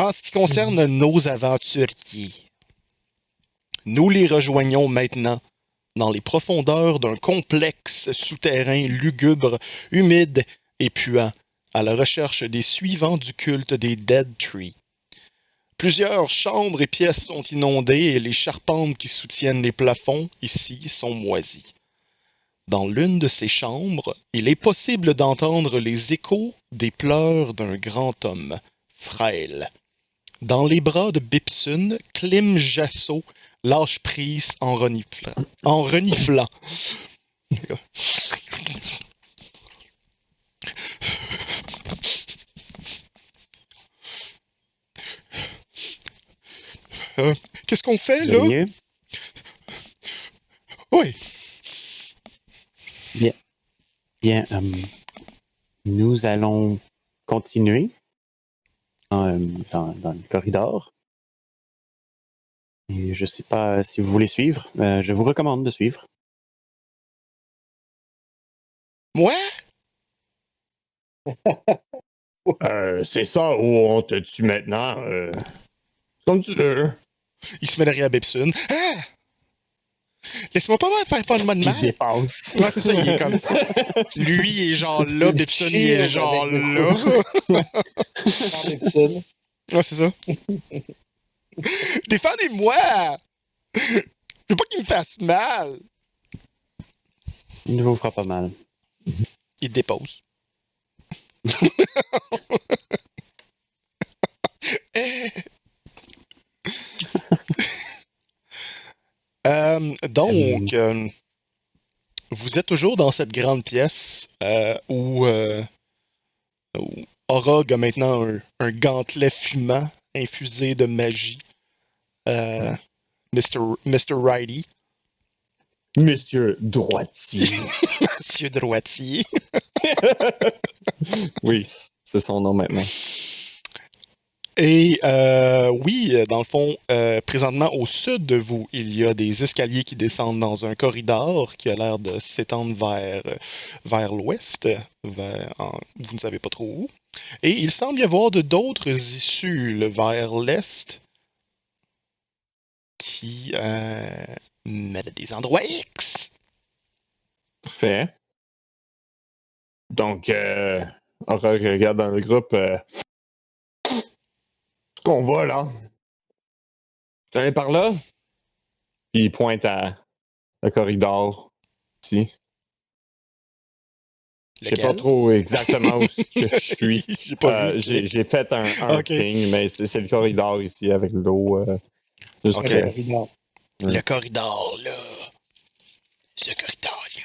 En ce qui concerne nos aventuriers, nous les rejoignons maintenant dans les profondeurs d'un complexe souterrain lugubre, humide et puant, à la recherche des suivants du culte des Dead Tree. Plusieurs chambres et pièces sont inondées et les charpentes qui soutiennent les plafonds, ici, sont moisies. Dans l'une de ces chambres, il est possible d'entendre les échos des pleurs d'un grand homme, frêle. Dans les bras de Bipsun, Klim Jasso lâche prise en reniflant. Qu'est-ce qu'on fait, là? Mieux? Oui. Bien. Bien, nous allons continuer dans le corridor. Et je ne sais pas si vous voulez suivre. Je vous recommande de suivre. Moi? C'est ça où on te tue maintenant. Comme tu veux. Il se met derrière Bipsun. Ah! Laisse-moi faire pas de mal. Il dépasse. Ouais, c'est ça, il est comme... Lui, il est genre là, Bipsun, il est genre là. Ouais, c'est ça. Défendez-moi! Je veux pas qu'il me fasse mal. Il ne vous fera pas mal. Il te dépose. Donc, vous êtes toujours dans cette grande pièce où Orog a maintenant un gantelet fumant infusé de magie. Mr. Righty. Monsieur Droitier. Monsieur Droitier. Oui, c'est son nom maintenant. Et oui, dans le fond, présentement au sud de vous, il y a des escaliers qui descendent dans un corridor qui a l'air de s'étendre vers l'ouest, vous ne savez pas trop où. Et il semble y avoir d'autres issues vers l'est qui mènent à des endroits X. Parfait. Donc, on regarde dans le groupe. Qu'on va là. J'en ai par là. Puis il pointe à le corridor. Ici. Je sais pas trop exactement où que je suis. J'ai fait un ping, mais c'est le corridor ici avec l'eau. Le corridor. Le corridor, là. Ce corridor, là.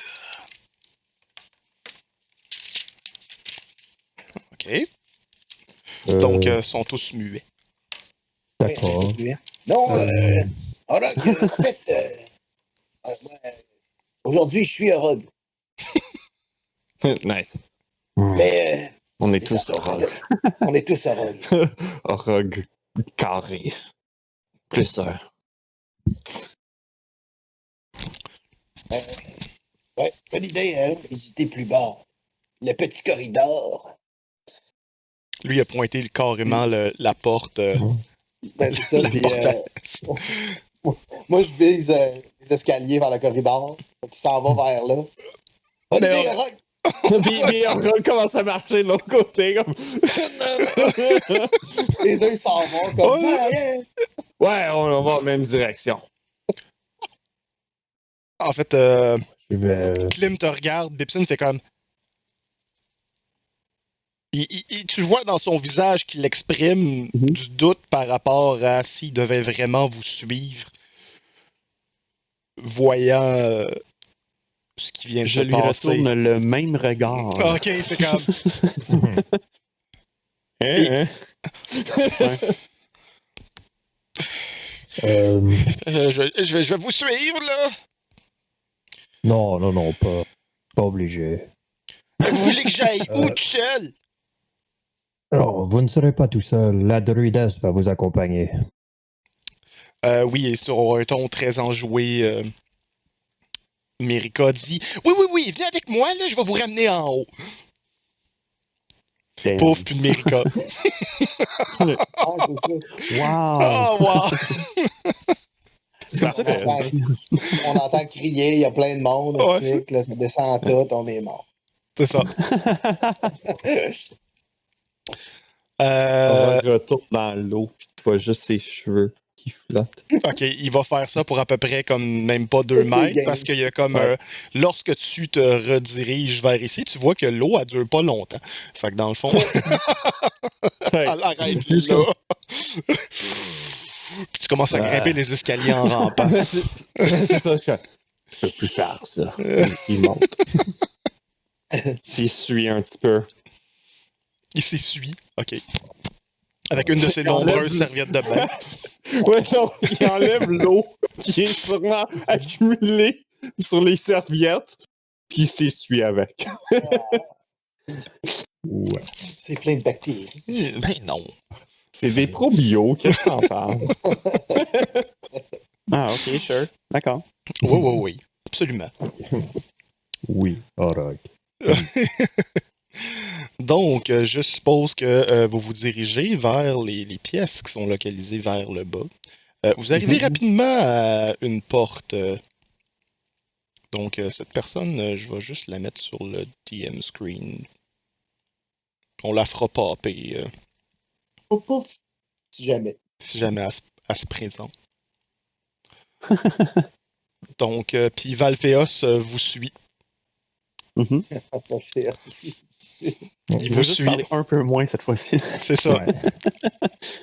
OK. Donc, ils sont tous muets. D'accord. Non, Orog, en fait, aujourd'hui, je suis Orog. Nice. Mais. On est tous Orog. On est tous Orog. Orog carré. Plus un. Ouais, bonne idée, hein, visiter plus bas. Le petit corridor. Lui a pointé carrément la porte. Ben, c'est ça. Puis, moi, je vise les escaliers vers le corridor. Qui s'en va vers là. Bonne idée, Orog! puis on commence à marcher de l'autre côté. Comme... Les deux s'en vont comme. Ouais, on va dans la même direction. En fait, Klim te regarde, Bipsun fait comme. Tu vois dans son visage qu'il exprime du doute par rapport à s'il devait vraiment vous suivre, voyant ce qui vient de se passer. Je lui retourne le même regard. Ok, c'est comme... Ouais. Je vais vous suivre, là. Non, pas obligé. Vous voulez que j'aille où tout seul? Alors, vous ne serez pas tout seul. La druidesse va vous accompagner. Oui, et sur un ton très enjoué, Mérika dit « Oui, venez avec moi, là, je vais vous ramener en haut. » Damn. Pouf, puis de Mérica. Ah, c'est ça. Wow! Oh, wow! C'est comme ça que parfait. On entend crier, il y a plein de monde, Ouais, aussi, là, ça descend tout, on est mort. C'est ça. On retourne dans l'eau, puis tu vois juste ses cheveux qui flottent. OK, il va faire ça pour à peu près comme même pas 2 Toutes les mètres, games. parce qu'il y a comme... Ouais. lorsque tu te rediriges vers ici, tu vois que l'eau, elle dure pas longtemps. Fait que dans le fond, Ouais. elle arrête Juste là. Puis tu commences à grimper les escaliers en rampant. C'est ça, je peux plus faire ça. Il monte. S'essuie un petit peu. Il s'essuie. OK. Avec une de ses Il enlève nombreuses le- serviettes de bain. Ouais, non, il enlève l'eau qui est sûrement accumulée sur les serviettes, puis il s'essuie avec. Ouais. C'est plein de bactéries. Ben non. C'est des probio, qu'est-ce que t'en parles? Ah, ok, sure. D'accord. Oui, oui, oui. Absolument. Oui, Orog. Donc, je suppose que vous vous dirigez vers les pièces qui sont localisées vers le bas. Vous arrivez rapidement à une porte. Donc, cette personne, je vais juste la mettre sur le DM screen. On la fera popper Pouf, pouf. Si jamais. si jamais elle se présente. Donc, puis Valphéos vous suit. Mhm. On va faire ceci. Il Je vous veux juste suit. parler un peu moins cette fois-ci. C'est ça.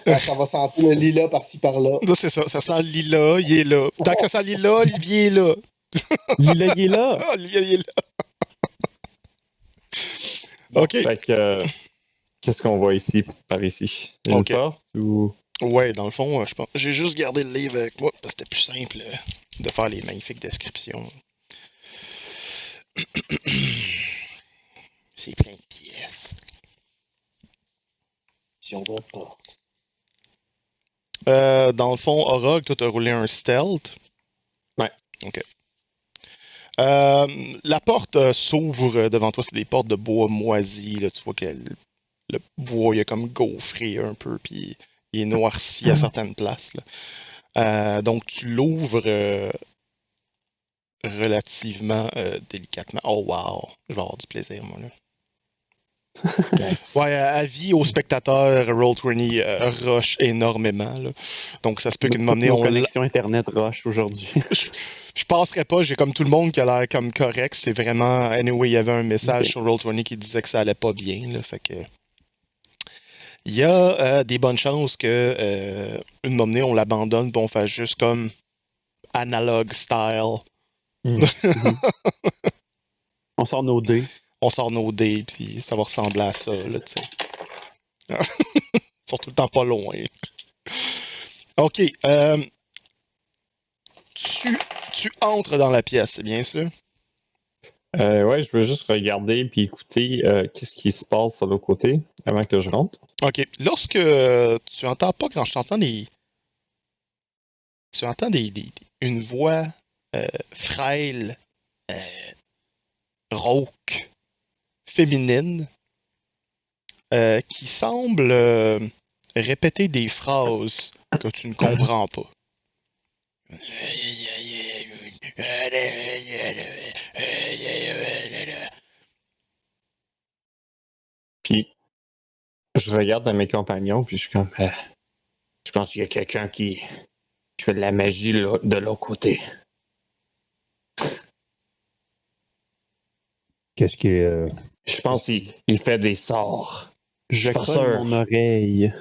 Ouais. Ça va sentir le lilas par-ci par-là. Là, c'est ça. Ça sent le lilas, il est là. Tant que ça sent le lilas, Olivier est là. Lila, il est là! Ah, Olivier, il est là. OK. Fait que, qu'est-ce qu'on voit ici, par ici? Une Ok. porte ou... Ouais, dans le fond, je pense. J'ai juste gardé le livre avec moi parce que c'était plus simple de faire les magnifiques descriptions. C'est plein de pièces. Si on va pas. Dans le fond, Orog, toi, t'as roulé un stealth. Ouais. OK. La porte s'ouvre devant toi, c'est des portes de bois moisi. Là, tu vois que le bois il a comme gaufré un peu, puis il est noirci à certaines places. Là. Donc tu l'ouvres relativement délicatement. Oh wow, je vais avoir du plaisir moi là. Ouais, avis aux spectateurs, Roll20 rush énormément. Là. Donc ça se peut qu'une moment donné, Nos on connexions Internet rush aujourd'hui. je passerais pas, j'ai comme tout le monde qui a l'air comme correct. C'est vraiment. Anyway, il y avait un message Ok. sur Roll20 qui disait que ça allait pas bien. Là, fait que. Il y a des bonnes chances que une moment donné, on l'abandonne et on fasse juste comme analog style. On sort nos dés. On sort nos dés puis ça va ressembler à ça, là, tu sais. Ils sont tout le temps pas loin. OK. Tu entres dans la pièce, c'est bien ça? Ouais, je veux juste regarder puis écouter qu'est-ce qui se passe sur l'autre côté avant que je rentre. OK. Lorsque tu entends pas quand je t'entends des. Tu entends une voix frêle, rauque, féminine, qui semble répéter des phrases que tu ne comprends pas. Puis je regarde à mes compagnons puis je suis comme je pense qu'il y a quelqu'un qui fait de la magie de l'autre côté. Qu'est-ce qui est. Je pense qu'il fait des sorts. Je pas colle sûr. mon oreille.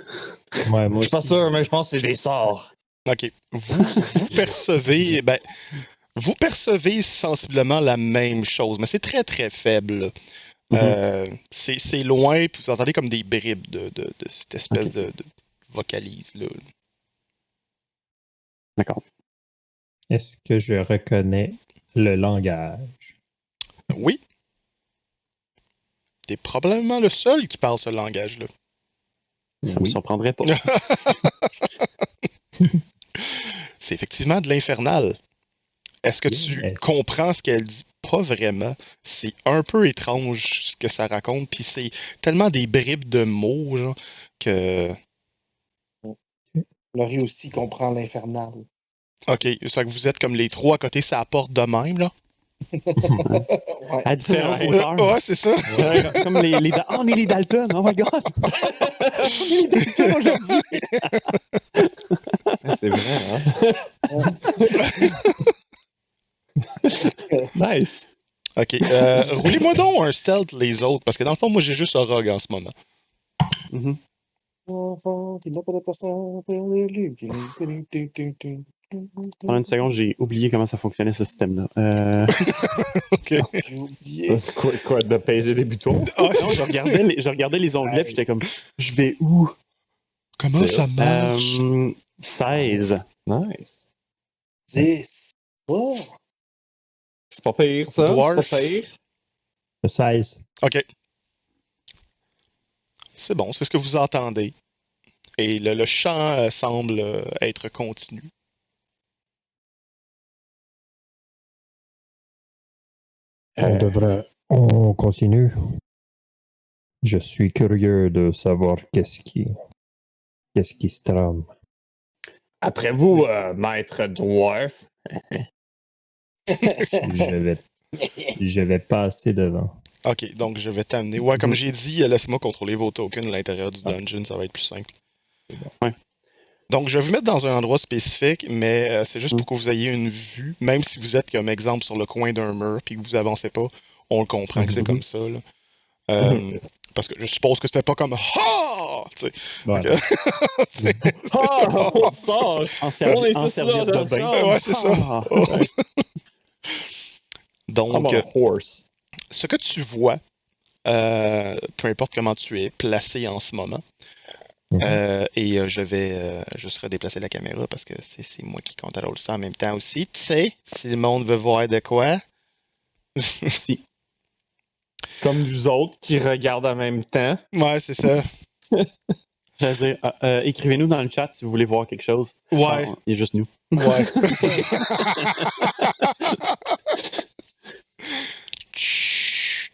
Ouais, moi Je suis pas aussi. sûr, mais je pense que c'est des sorts. OK. Vous percevez, vous percevez sensiblement la même chose, mais c'est très très faible. C'est loin, puis vous entendez comme des bribes de cette espèce de vocalise-là. D'accord. Est-ce que je reconnais le langage? Oui. T'es probablement le seul qui parle ce langage-là. Ça me surprendrait pas. C'est effectivement de l'infernal. Est-ce que tu Yes. comprends ce qu'elle dit? Pas pas vraiment. C'est un peu étrange ce que ça raconte, puis c'est tellement des bribes de mots, genre, que... Laurie aussi comprend l'infernal. OK, ça que vous êtes comme les trois à côté, ça apporte de même, là? Ouais. À différentes Ouais. hauteurs. Ouais, c'est ça. Comme Ah, on est les Dalton, oh my god! On est les Dalton aujourd'hui! C'est vrai, hein? Nice. OK, roulez-moi donc un stealth les autres, parce que dans le fond, moi, j'ai juste Orog en ce moment. Mhm. Enfant qui n'a pas de personne, perd les lunes. Pendant une seconde, j'ai oublié comment ça fonctionnait ce système-là. OK. J'ai oublié. C'est quoi, de peser des boutons? Ah, Non, je regardais les onglets, puis j'étais comme, je vais où? comment ça Six. marche? 16. Nice. 10. Oh. C'est pas pire, ça. Dwarf. C'est pas pire. 16. OK. C'est bon, c'est ce que vous entendez. Et le chant semble être continu. On continue. Je suis curieux de savoir qu'est-ce qui se trame. Après vous, maître Dwarf. Je vais passer devant. OK, donc je vais t'amener. Ouais, comme j'ai dit, laissez-moi contrôler vos tokens à l'intérieur du dungeon, ça va être plus simple. Ouais. Donc, je vais vous mettre dans un endroit spécifique, mais c'est juste pour que vous ayez une vue. Même si vous êtes, comme exemple, sur le coin d'un mur puis que vous avancez pas, on le comprend que c'est comme ça. Là. Parce que je suppose que c'était pas comme ha! Tu sais. Voilà. Tu sais, Ah, on sort! En On est en tous là serviette dans de le bain. champ. ouais, c'est ça. Ah. Donc, I'm on a horse. ce que tu vois, peu importe comment tu es placé en ce moment, je serai déplacer la caméra parce que c'est moi qui contrôle ça en même temps aussi. Tu sais, si le monde veut voir de quoi. Si. Comme nous autres qui regardent en même temps. Ouais, c'est ça. J'allais dire, écrivez-nous dans le chat si vous voulez voir quelque chose. Ouais, Ah, il y a juste nous. ouais. Chut.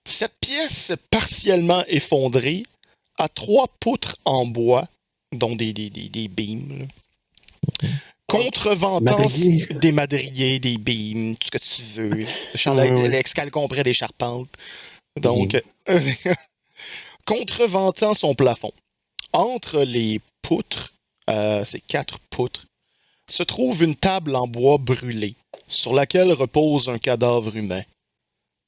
Cette pièce partiellement effondrée a 3 poutres en bois, dont des beams. Là. Contreventant Madriers. des madriers, des beams, tout ce que tu veux. Oui. L'excalcombré des charpentes. Donc, contreventant son plafond. Entre les poutres, ces 4 poutres, se trouve une table en bois brûlé, sur laquelle repose un cadavre humain.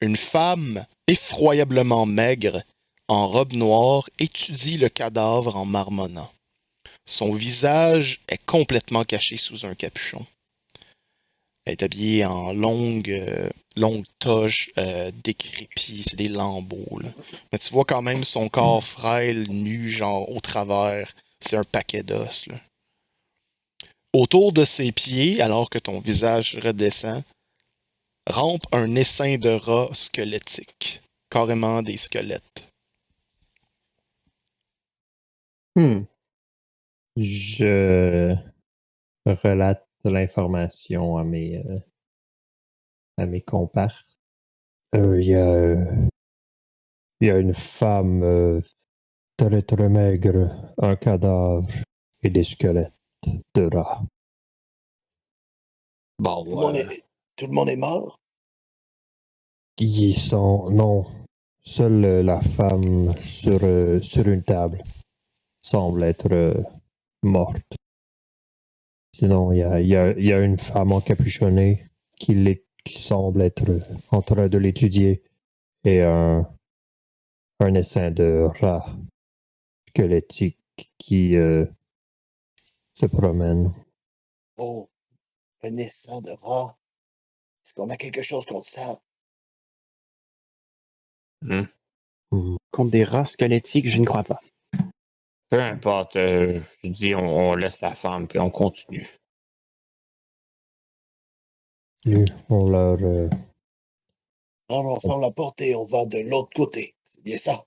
Une femme, effroyablement maigre, en robe noire, étudie le cadavre en marmonnant. Son visage est complètement caché sous un capuchon. Elle est habillée en longue toge décrépie, c'est des lambeaux. Là. Mais tu vois quand même son corps frêle, nu, genre au travers. C'est un paquet d'os. Là. Autour de ses pieds, alors que ton visage redescend, rampe un essaim de rats squelettiques. Carrément des squelettes. Je relate l'information à mes compères. Il y a une femme très très maigre, un cadavre et des squelettes de rats. Bon, Tout le monde est mort. Non, seule la femme sur une table semble être morte. Sinon, il y a une femme encapuchonnée qui semble être en train de l'étudier et un essaim de rats squelettiques qui se promènent. Oh, un essaim de rats. Est-ce qu'on a quelque chose contre ça? Contre des rats squelettiques, je ne crois pas. Peu importe, je dis on laisse la femme puis on continue. On leur... On ferme la porte et on va de l'autre côté. C'est bien ça.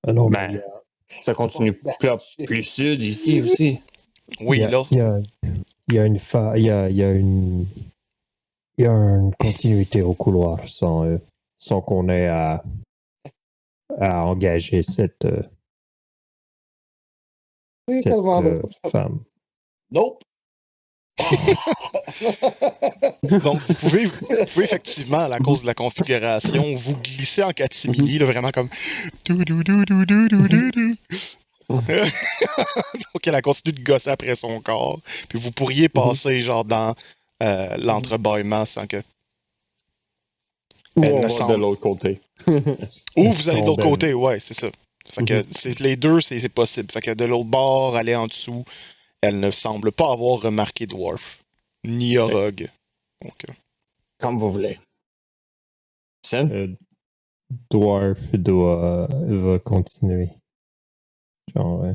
Ah non, Ben, mais ça continue plus sud ici aussi. Oui, là. il y a une Il y a une continuité au couloir sans qu'on ait à engager cette Oui, tellement femme. Nope. Donc, vous pouvez effectivement, à la cause de la configuration, vous glisser en catimini, là, vraiment comme. Donc, elle a continué de gosser après son corps. Puis vous pourriez passer, genre, dans l'entrebâillement sans que. Ou Elle on ne va de semble. l'autre côté. Ou vous allez de l'autre côté, ouais, c'est ça. Fait que les deux, c'est possible. Fait que de l'autre bord, aller en dessous, elle ne semble pas avoir remarqué Dwarf. Ni Orog. Donc, Comme vous voulez. Sen? Dwarf va continuer. Genre,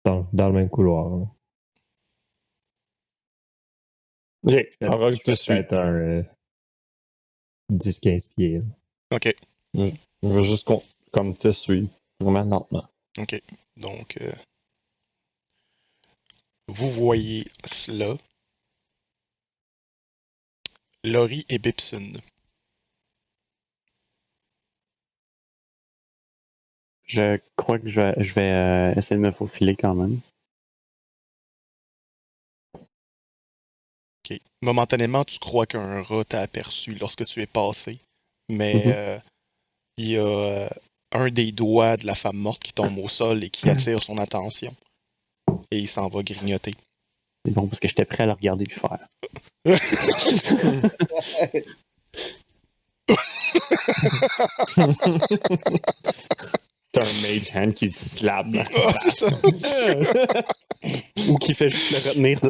dans le même couloir. Là. Ok, Orog te suit. Peut-être un 10-15 pieds. Là. OK. Je veux juste comme te suivre. Vraiment lentement. OK. Donc, vous voyez cela. Laurie et Bipson. Je crois que je vais essayer de me faufiler quand même. OK. Momentanément, tu crois qu'un rat t'a aperçu lorsque tu es passé, mais il y a un des doigts de la femme morte qui tombe au sol et qui attire son attention. Et il s'en va grignoter. C'est bon parce que j'étais prêt à le regarder puis faire. T'as un mage hand qui te slap. Ah, c'est ça. Ou qui fait juste le retenir. Tu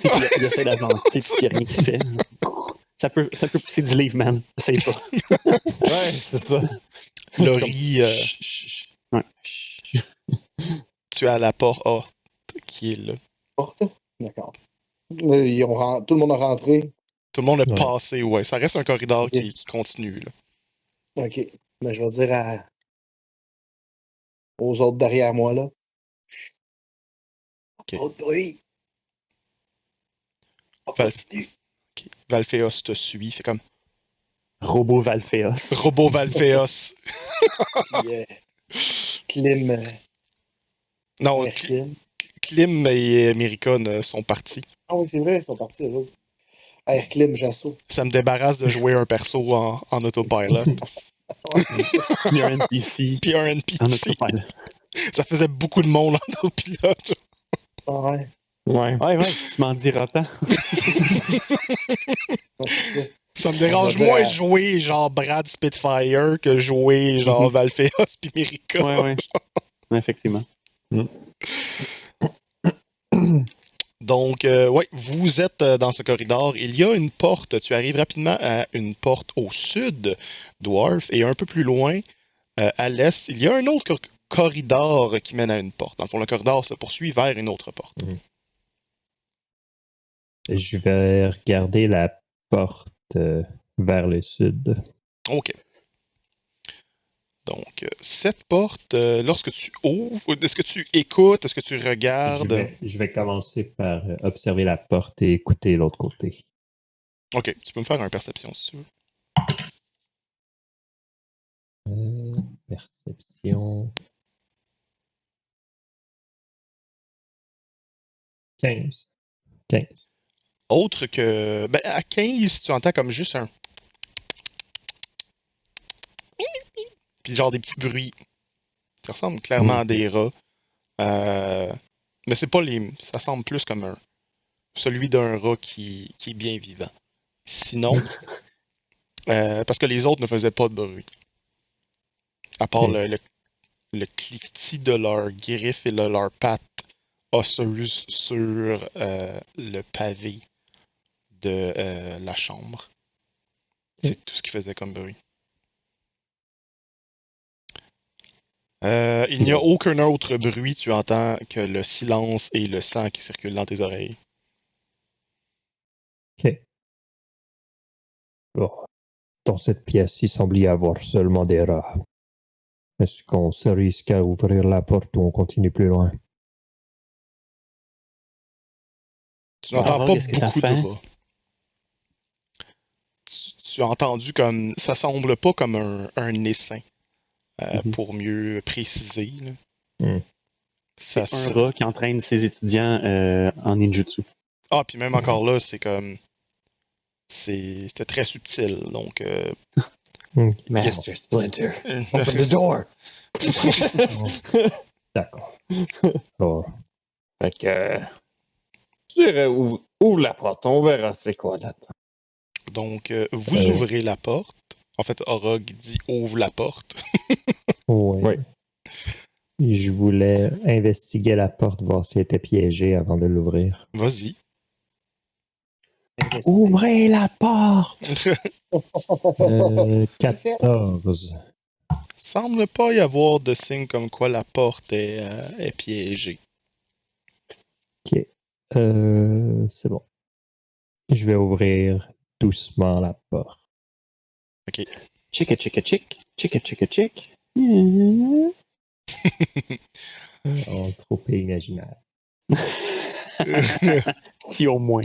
sais, il essaie d'avancer puis il n'y a rien qui fait. Ça peut pousser du livre, man. Essaye pas. Ouais, c'est ça. Laurie, Chut, chut, chut. Ouais. tu es à la porte qui est là. Porte. D'accord. Tout le monde a rentré. Tout le monde a Ouais. passé, ouais. Ça reste un corridor Ok. qui continue, là. OK. Mais je vais dire aux autres derrière moi, là. OK. Pas de bruit. On Val- continue. OK. Valphéos te suit. Fait comme Robot Valphéos. Robot Valphéos. Puis, Clim. Non, Clim. Klim et Miricon sont partis. Ah oui, c'est vrai, ils sont partis, eux autres. Clim, j'assaut. Ça me débarrasse de jouer un perso en autopilot. Il y a un NPC Puis un en NPC. autopilot. Ça faisait beaucoup de monde en autopilote. Ah ouais. Ouais. Ouais, tu m'en diras pas. Ah, c'est ça. Ça me Je dérange vais dire moins à- jouer genre Brad Spitfire que jouer genre Valphéos puis Miricon. Ouais. Effectivement. Donc, ouais, vous êtes dans ce corridor. Il y a une porte. Tu arrives rapidement à une porte au sud, Dwarf, et un peu plus loin, à l'est, il y a un autre corridor qui mène à une porte. Dans le fond, le corridor se poursuit vers une autre porte. Je vais regarder la porte vers le sud. OK. Donc, cette porte, lorsque tu ouvres, est-ce que tu écoutes, est-ce que tu regardes? Je vais commencer par observer la porte et écouter l'autre côté. OK, tu peux me faire un perception si tu veux. Perception. 15. Autre que. Ben, à 15, tu entends comme juste un. Puis genre des petits bruits. Ça ressemble clairement à des rats. Mais c'est pas les. Ça semble plus comme celui d'un rat qui est bien vivant. Sinon, parce que les autres ne faisaient pas de bruit. À part Ok. le cliquetis de leurs griffes et de leurs pattes osseuses sur le pavé de la chambre. C'est tout ce qui faisait comme bruit. Il n'y a aucun autre bruit, tu entends que le silence et le sang qui circulent dans tes oreilles. OK. Bon. Dans cette pièce, il semble y avoir seulement des rats. Est-ce qu'on se risque à ouvrir la porte ou on continue plus loin? Tu n'entends Alors, pas qu'est-ce que t'as beaucoup de fait? rats. Tu as entendu comme. Ça semble pas comme un essaim, Mhm. pour mieux préciser. Là. Hmm. Ça, Un rat qui entraîne ses étudiants en ninjutsu. Ah, puis même encore là, c'est comme. C'était très subtil. Donc. Master Splinter, open the door! D'accord. Alors, Fait que. Je dirais, ouvre la porte, on verra c'est quoi là-dedans. Donc, vous ouvrez la porte. En fait, Orog dit ouvre la porte. ouais. Oui. Je voulais investiguer la porte, voir si elle était piégée avant de l'ouvrir. Vas-y. Ouvrez la porte! 14. Semble pas y avoir de signe comme quoi la porte est piégée. Ok. C'est bon. Je vais ouvrir doucement la porte. Chicka chicka chick. Chicka chicka chick. Oh, trop imaginaire. Si au moins.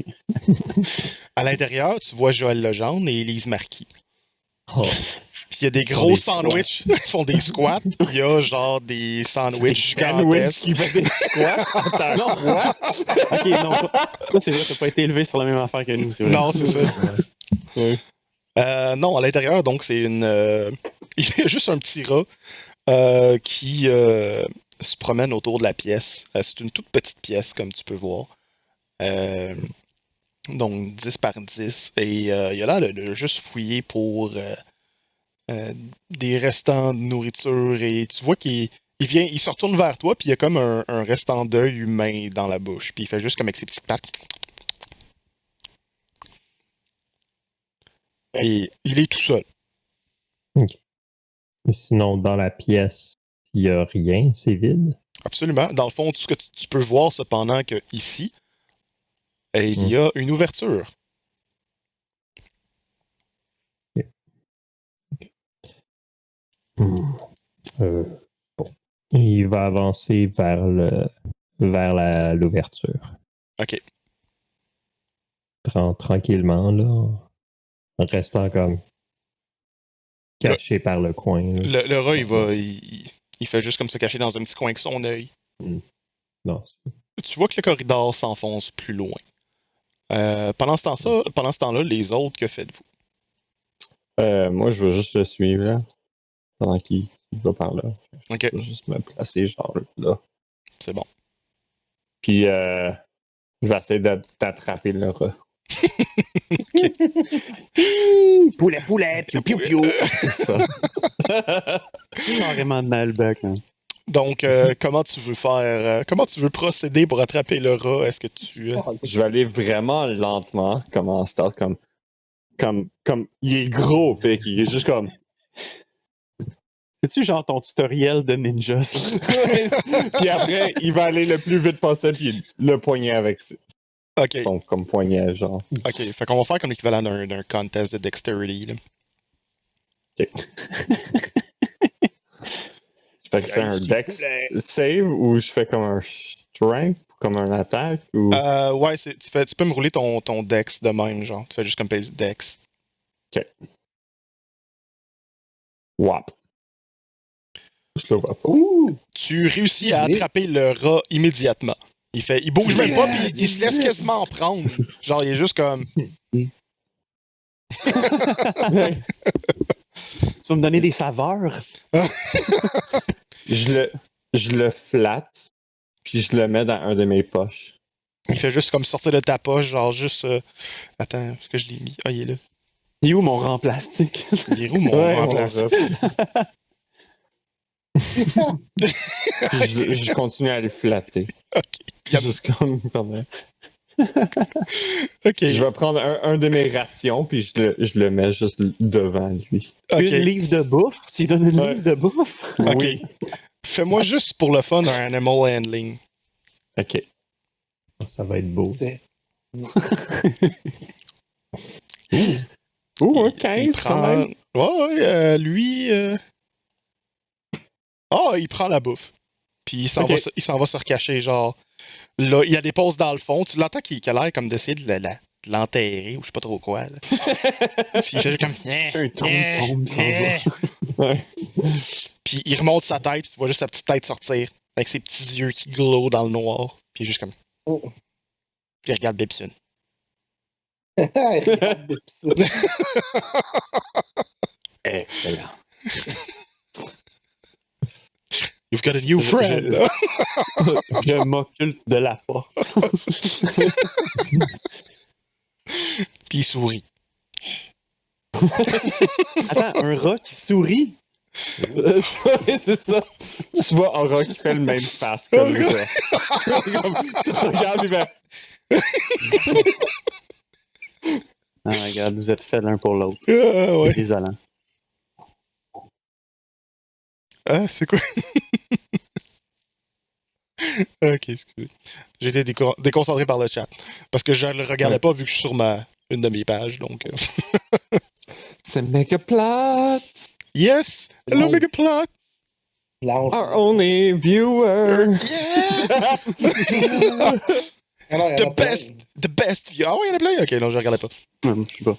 À l'intérieur, tu vois Joël Legendre et Élise Marquis. Oh, Puis il y a des Ils font gros des sandwichs. Ils font des squats. Puis il y a genre des sandwichs Sandwich gigantesques. qui fait des squats. Attends, Non. quoi? Ok, non, ça c'est vrai, t'as pas été élevé sur la même affaire que nous, c'est vrai. Non, c'est ça. Oui. Non, à l'intérieur, donc, c'est une. Il y a juste un petit rat qui se promène autour de la pièce. C'est une toute petite pièce, comme tu peux voir. Donc 10 par 10. Et il a l'air de juste fouiller pour des restants de nourriture. Et tu vois qu'il il se retourne vers toi, puis il y a comme un restant d'œil humain dans la bouche. Puis il fait juste comme avec ses petites pattes. Et il est tout seul. Sinon, dans la pièce, il n'y a rien, c'est vide. Absolument. Dans le fond, tout ce que tu peux voir cependant que ici, il y a une ouverture. Bon. Il va avancer vers l'ouverture. OK. Tranquillement, là. En restant comme caché par le coin. Là. Le rat, il fait juste comme se cacher dans un petit coin avec son œil. Non. Tu vois que le corridor s'enfonce plus loin. Pendant ce temps-là, les autres, que faites-vous? Moi, je veux juste le suivre, là. Pendant qu'il va par là. OK, Je vais juste me placer, genre, là. c'est bon. Puis, je vais essayer d'attraper le rat. Poulet, piou piou piou. C'est ça. Carrément de Malbec. Hein. Donc, comment tu veux procéder pour attraper le rat? Est-ce que tu... Je vais aller vraiment lentement, comme en start, comme il est gros, fait qu'il est juste comme... C'est-tu genre ton tutoriel de ninja? Puis après, il va aller le plus vite possible, puis le poignet avec OK, son comme poignet, genre. OK. Fait qu'on va faire comme l'équivalent d'un contest de dexterity, là. Ok. Je fais que c'est un dex save ou je fais comme un strength, comme un attaque ou... Ouais, tu peux me rouler ton dex de même, genre. Tu fais juste comme dex. Ok. Wap. Je le vois pas. Ouh! Tu réussis à 18. attraper le rat immédiatement. Il bouge même pas, puis il se laisse 18. quasiment prendre. Genre, il est juste comme... Tu vas me donner des saveurs? Je le flatte, puis je le mets dans un de mes poches. Il fait juste comme sortir de ta poche, genre juste... Attends, est-ce que je l'ai mis? Ah, il est là. Il est où mon rang plastique? Il est où mon Ouais, remplace? Puis je continue à le flatter. Ok. Juste comme ça. Ok. Je vais prendre un de mes rations, puis je le mets juste devant lui. Ok. Une livre de bouffe? Tu lui donnes une Ouais. livre de bouffe? Ok. Oui. Fais-moi juste pour le fun un animal handling. OK. Ça va être beau. C'est- Ouh, un Il 15 quand prend... même. Ouais, lui... Ah, il prend la bouffe. Puis il s'en Ok. va se recacher, genre... Là, il y a des pauses dans le fond. Tu l'entends qu'il a l'air comme d'essayer de l'enterrer ou je sais pas trop quoi. Là. Puis il fait juste comme. Un tronc tombe, s'en va. Ouais. Puis il remonte sa tête, puis tu vois juste sa petite tête sortir, avec ses petits yeux qui glowent dans le noir. Puis il est juste comme. Oh. Puis il regarde Bibson. Regarde ça. Excellent. You've got a new friend! là. Je m'occulte de la porte. Puis il sourit. Attends, un rat qui sourit? Ouais, c'est ça. Tu vois Aura qui fait le même face comme ça. Comme, tu regardes, il fait. Ah, regarde, vous êtes faits l'un pour l'autre. Ouais. Désolant. Ah, c'est quoi? Ok, excusez. J'ai été déconcentré par le chat. Parce que je le regardais pas vu que je suis sur une de mes pages, donc. C'est méga plate. Yes! Hello, Oh. Megaplot! Lance. Our only viewer. Yeah! Alors, il y en a The plein. best! The best view! Ah ouais, il y en a plein? Ok, non, je regardais pas. Je sais pas.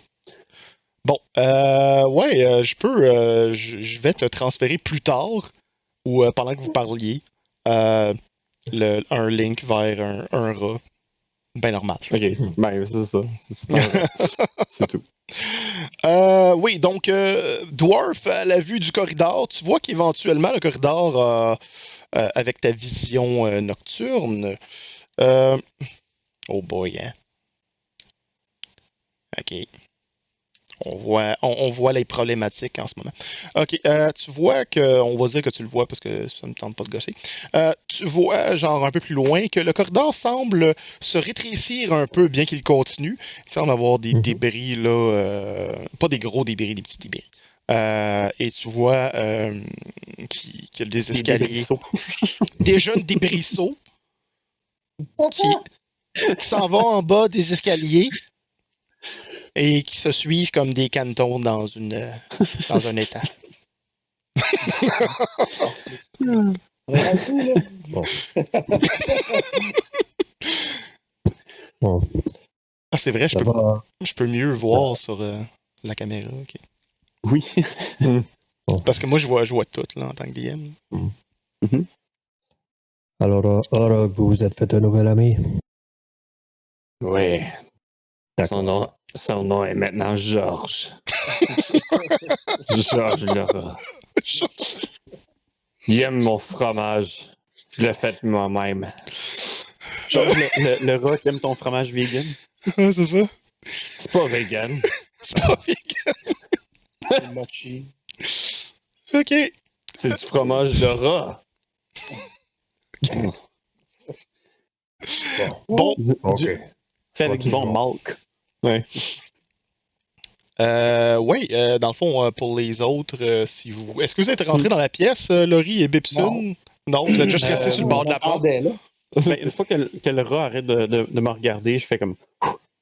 Bon, ouais, je vais te transférer plus tard, ou pendant que vous parliez, un link vers un rat. Ben normal. Ok, ben c'est ça. C'est tout. Oui, donc, Dwarf, à la vue du corridor, tu vois qu'éventuellement, le corridor, avec ta vision nocturne, oh boy, hein. Ok. On voit les problématiques en ce moment. Ok, tu vois que, on va dire que tu le vois parce que ça ne me tente pas de gosser. Tu vois, genre un peu plus loin, que le corridor semble se rétrécir un peu, bien qu'il continue. Il semble avoir des débris, là, pas des gros débris, des petits débris. Et tu vois qu'il y a des escaliers. Des jeunes débrisseaux qui s'en vont en bas des escaliers et qui se suivent comme des cantons dans un étang. Regarde tout, là. Bon, Ah, c'est vrai, ça va. je peux mieux voir sur la caméra. Ok. Oui. Parce que moi, je vois tout là, en tant que DM. Alors, Aura, vous vous êtes fait un nouvel ami? Ouais. D'accord. Son nom est maintenant Georges. Georges Laura. Il aime mon fromage. Je l'ai fait moi-même. Genre, le rat qui aime ton fromage vegan. Ah, c'est ça? C'est pas vegan. C'est pas vegan. C'est mochi. Ok. C'est du fromage de rat. Bon, OK. Fait avec du bon Continuons. milk. Ouais. ouais, dans le fond, pour les autres, si vous. Est-ce que vous êtes rentrés dans la pièce, Laurie et Bibson? Non, vous êtes juste restés sur le bord de la porte. Là. Ben, une fois que le rat arrête de me regarder, je fais comme.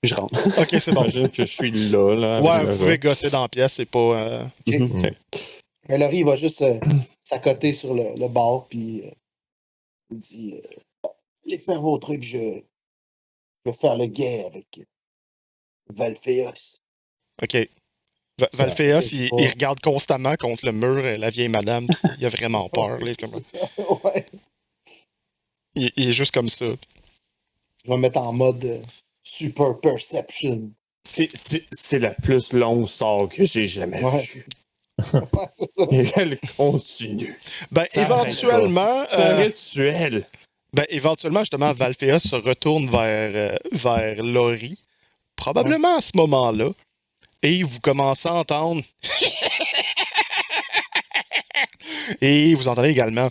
Je rentre. Ok, c'est bon. J'imagine que je suis là. Ouais, avec vous le pouvez rat. gosser dans la pièce, c'est pas. Mhm. Mais Laurie, il va juste s'accoter sur le bord, puis il dit allez faire vos trucs, je vais faire le guet avec Valphéos. Ok. Ça, Valphéos, je sais il pas. regarde constamment contre le mur, la vieille madame, puis il a vraiment peur. Là, comme... Ouais. il est juste comme ça. Je vais me mettre en mode super perception. C'est la plus longue sort que j'ai jamais Ouais. vue. Ouais, c'est ça. Et elle continue. Ben, Ça éventuellement. C'est un rituel. Ben, éventuellement, justement, Valphéos se retourne vers Laurie, probablement à ce moment-là, et vous commencez à entendre. Et vous entendez également.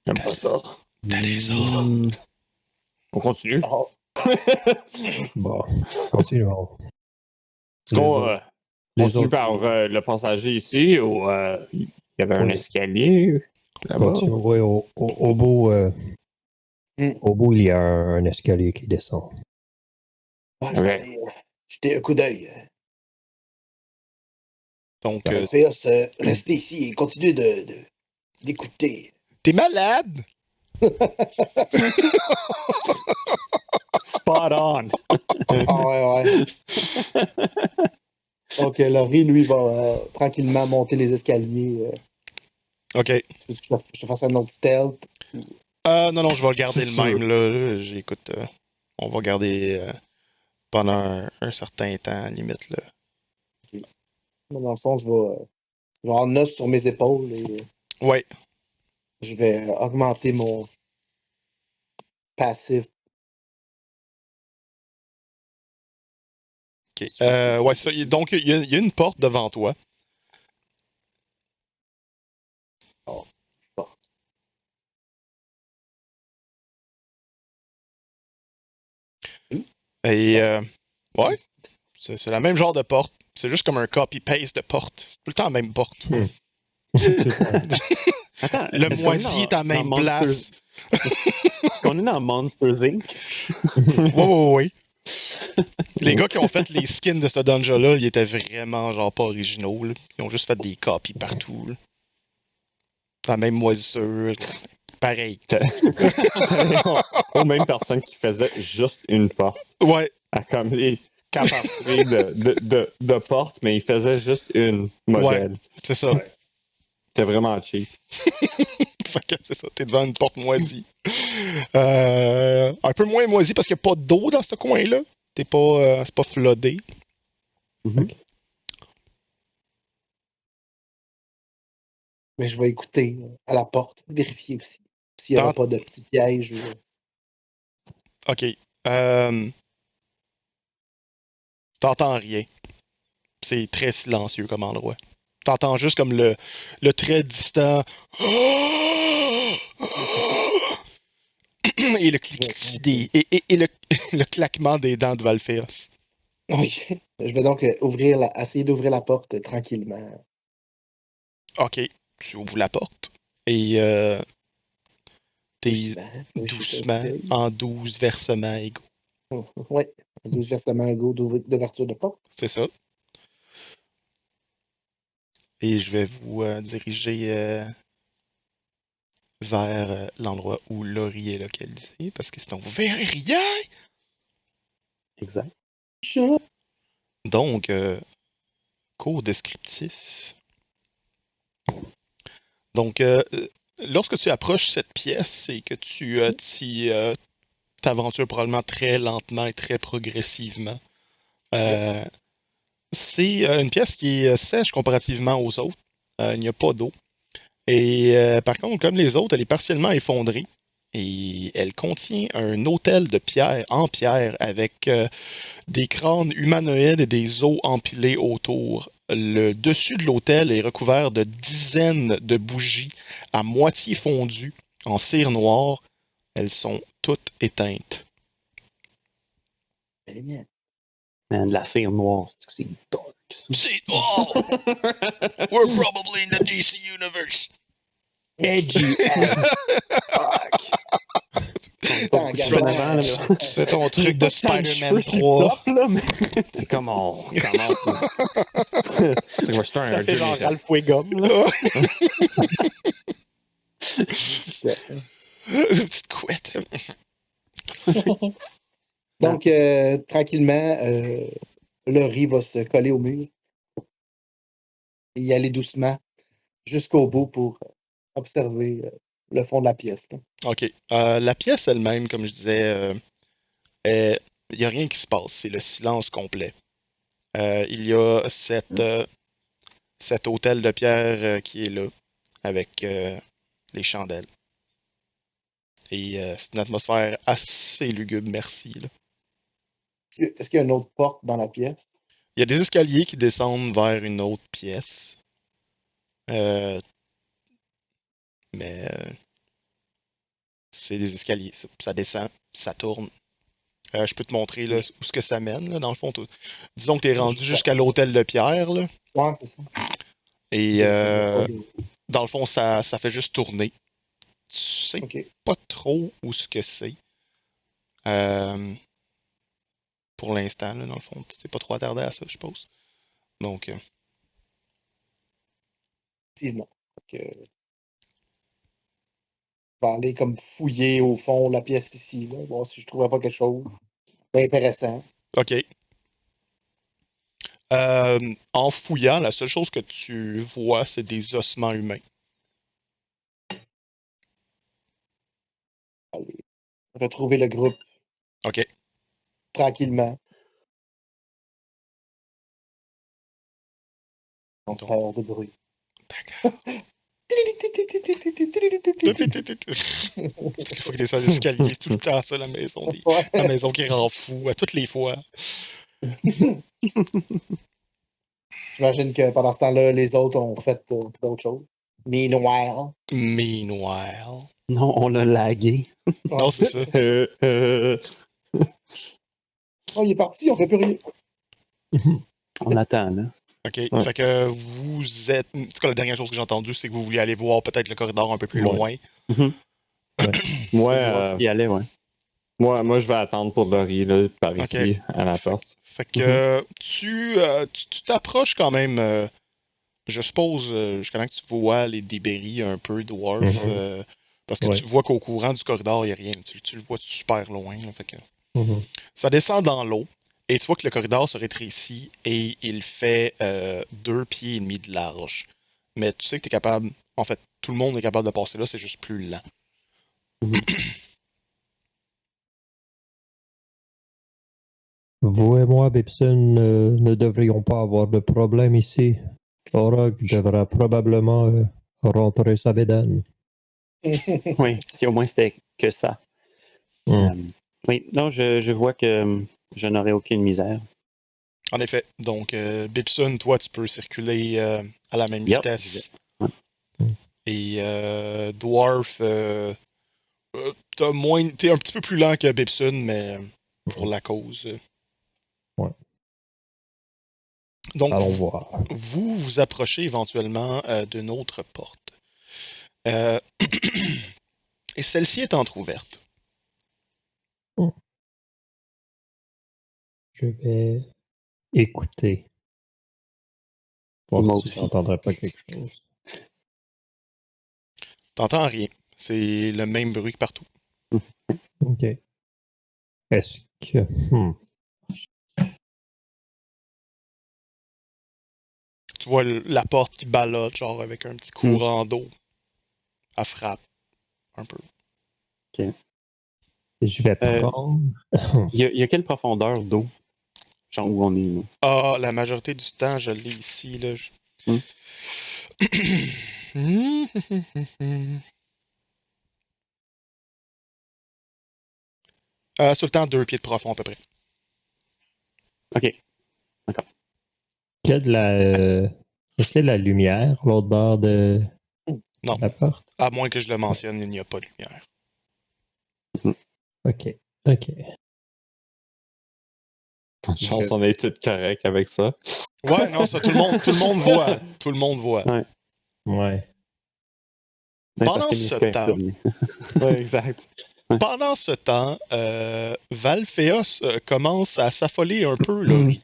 J'aime pas ça. Trésor. On continue. Sors. Bon, continuons. Est-ce qu'on les continue autres- par le passager ici ou il y avait un Oui. escalier là-bas? Continuons. Oui, au bout, au bout, il y a un escalier qui descend. Ah, je vais aller jeter un coup d'œil. Donc, Alpheus, restez ici et continuez d'écouter. t'es malade? Spot on! Ah ouais. Donc, Laurie, lui, va tranquillement monter les escaliers. Ok. Tu veux que je te fasse un autre stealth? Non, je vais le garder C'est le sûr. même, là. Écoute, on va garder pendant un certain temps, limite, là. Moi, dans le fond, je vais avoir un os sur mes épaules et Ouais. je vais augmenter mon passif. Ok. Ouais, ça, donc, il y a une porte devant toi. Oh, bon. Oui. Et, ouais, c'est le même genre de porte. C'est juste comme un copy-paste de porte. C'est tout le temps la même porte. Attends, Le est-ce qu'on est moisi est à la dans même Monsters... place. Est-ce qu'on est dans Monsters Inc? Ouais. Les gars qui ont fait les skins de ce dungeon-là, ils étaient vraiment genre pas originaux. Là. Ils ont juste fait des copies partout. Là. La même moisissure. Pareil. Aux mêmes personnes qui faisaient juste une porte. Ouais, Comme les capables de porte, mais ils faisaient juste une modèle. c'est ça. C'était vraiment cheap. Fait que c'est ça, t'es devant une porte moisie. Un peu moins moisie parce qu'il n'y a pas d'eau dans ce coin-là. T'es pas, c'est pas floodé. Mais je vais écouter à la porte, vérifier aussi s'il n'y aura pas de petits pièges. Ok. T'entends rien. C'est très silencieux comme endroit. T'entends juste comme le très distant. Et le cliquetis et le claquement des dents de Valphéos. Oui. Je vais donc essayer d'ouvrir la porte tranquillement. Ok, tu ouvres la porte. Et t'es Doucement. Oui, je suis doucement un en 12 versements égaux. Oui, 12 versements égaux d'ouverture de porte. C'est ça. Et je vais vous diriger vers l'endroit où Laurie est localisée, parce que sinon vous verrez rien. Exact. Donc, cours descriptif. Donc, lorsque tu approches cette pièce et que tu t'aventures probablement très lentement et très progressivement, c'est une pièce qui est sèche comparativement aux autres. Il n'y a pas d'eau. Et par contre, comme les autres, elle est partiellement effondrée. Et elle contient un autel de pierre en pierre avec des crânes humanoïdes et des os empilés autour. Le dessus de l'autel est recouvert de dizaines de bougies à moitié fondues en cire noire. Elles sont toutes éteintes. Eh bien. Man, de la cire noire, c'est dark. Ça. C'est oh! We're probably in the DC universe. Edgy as fuck. Attends, regarde, C'est ton truc J'ai de pas tant de Spider-Man cheveux sur le 3. top, là, mais C'est comme on commence. C'est que c'est un ça fait jeu genre métal. Ralph Wiggum, là. Une petite couette. Donc, tranquillement, Laurie va se coller au mur et y aller doucement jusqu'au bout pour observer le fond de la pièce. Là. OK. La pièce elle-même, comme je disais, il n'y a rien qui se passe. C'est le silence complet. Il y a cet hôtel de pierre qui est là, avec les chandelles. Et c'est une atmosphère assez lugubre, merci. Là. Est-ce qu'il y a une autre porte dans la pièce? Il y a des escaliers qui descendent vers une autre pièce. Mais c'est des escaliers. Ça descend, ça tourne. Je peux te montrer là, où ce que ça mène, là, dans le fond. Disons que tu es rendu jusqu'à l'hôtel de pierre. Là, Ouais, c'est ça. et Ok. dans le fond, ça fait juste tourner. Tu sais Ok. pas trop où ce que c'est. Euh, pour l'instant, là, dans le fond. Tu t'es pas trop attardé à ça, je suppose. Donc, effectivement. Donc, je vais aller comme fouiller au fond la pièce ici, là, voir si je ne trouverais pas quelque chose d'intéressant. OK. En fouillant, la seule chose que tu vois, c'est des ossements humains. Aller retrouver le groupe OK. tranquillement, sans Donc, faire de bruit. d'accord. Il faut que descendre l'escalier, tout le temps, ça, la maison. Ouais. La maison qui rend fou, à toutes les fois. J'imagine que pendant ce temps-là, les autres ont fait d'autres choses. Meanwhile. Meanwhile. Non, on l'a lagué. Non, c'est ça. Oh, il est parti, on fait plus rien. On attend, là. OK. Fait que vous êtes. En tout cas, la dernière chose que j'ai entendue, c'est que vous vouliez aller voir peut-être le corridor un peu plus loin. Moi, Il y allait, ouais. moi, je vais attendre pour Laurie, là, par Ok. ici, à la porte. Fait que tu t'approches quand même. Je suppose, jusqu'à là que tu vois les débris un peu dwarf. Parce que tu vois qu'au courant du corridor, il n'y a rien. Tu le vois super loin. Là, fait que... Ça descend dans l'eau. Et tu vois que le corridor se rétrécit et il fait 2 pieds et demi de large. Mais tu sais que tu es capable. En fait, tout le monde est capable de passer là, c'est juste plus lent. Vous et moi, Bibson, ne devrions pas avoir de problème ici. Orog devra probablement rentrer sa bédane. Oui, si au moins c'était que ça. Oui, non, je vois que je n'aurai aucune misère. En effet. Donc, Bibson, toi, tu peux circuler à la même vitesse. Et Dwarf, t'es un petit peu plus lent que Bibson, mais pour la cause. Ouais. Donc, Allons voir. vous vous approchez éventuellement d'une autre porte. Et celle-ci est entrouverte. Je vais écouter. Voir Moi si aussi. j'entendrai pas quelque chose. T'entends rien. C'est le même bruit que partout. OK. Est-ce que... Tu vois la porte qui ballotte, genre avec un petit courant d'eau. Elle frappe un peu. Je vais prendre... Il y a quelle profondeur d'eau? Genre où on est, nous? Ah, la majorité du temps, je l'ai ici, là. Sur le temps, 2 pieds de profond à peu près. OK. D'accord. Qu'il y a de la... Est-ce qu'il y a de la lumière à l'autre bord de Non. la porte? À moins que je le mentionne, il n'y a pas de lumière. OK. OK. Chance, on est tous corrects avec ça. Ouais, non, ça, tout le monde voit. Tout le monde voit. Ouais. Pendant ce temps, Ouais, exact. pendant ce temps, Valphéos commence à s'affoler un peu, Laurie.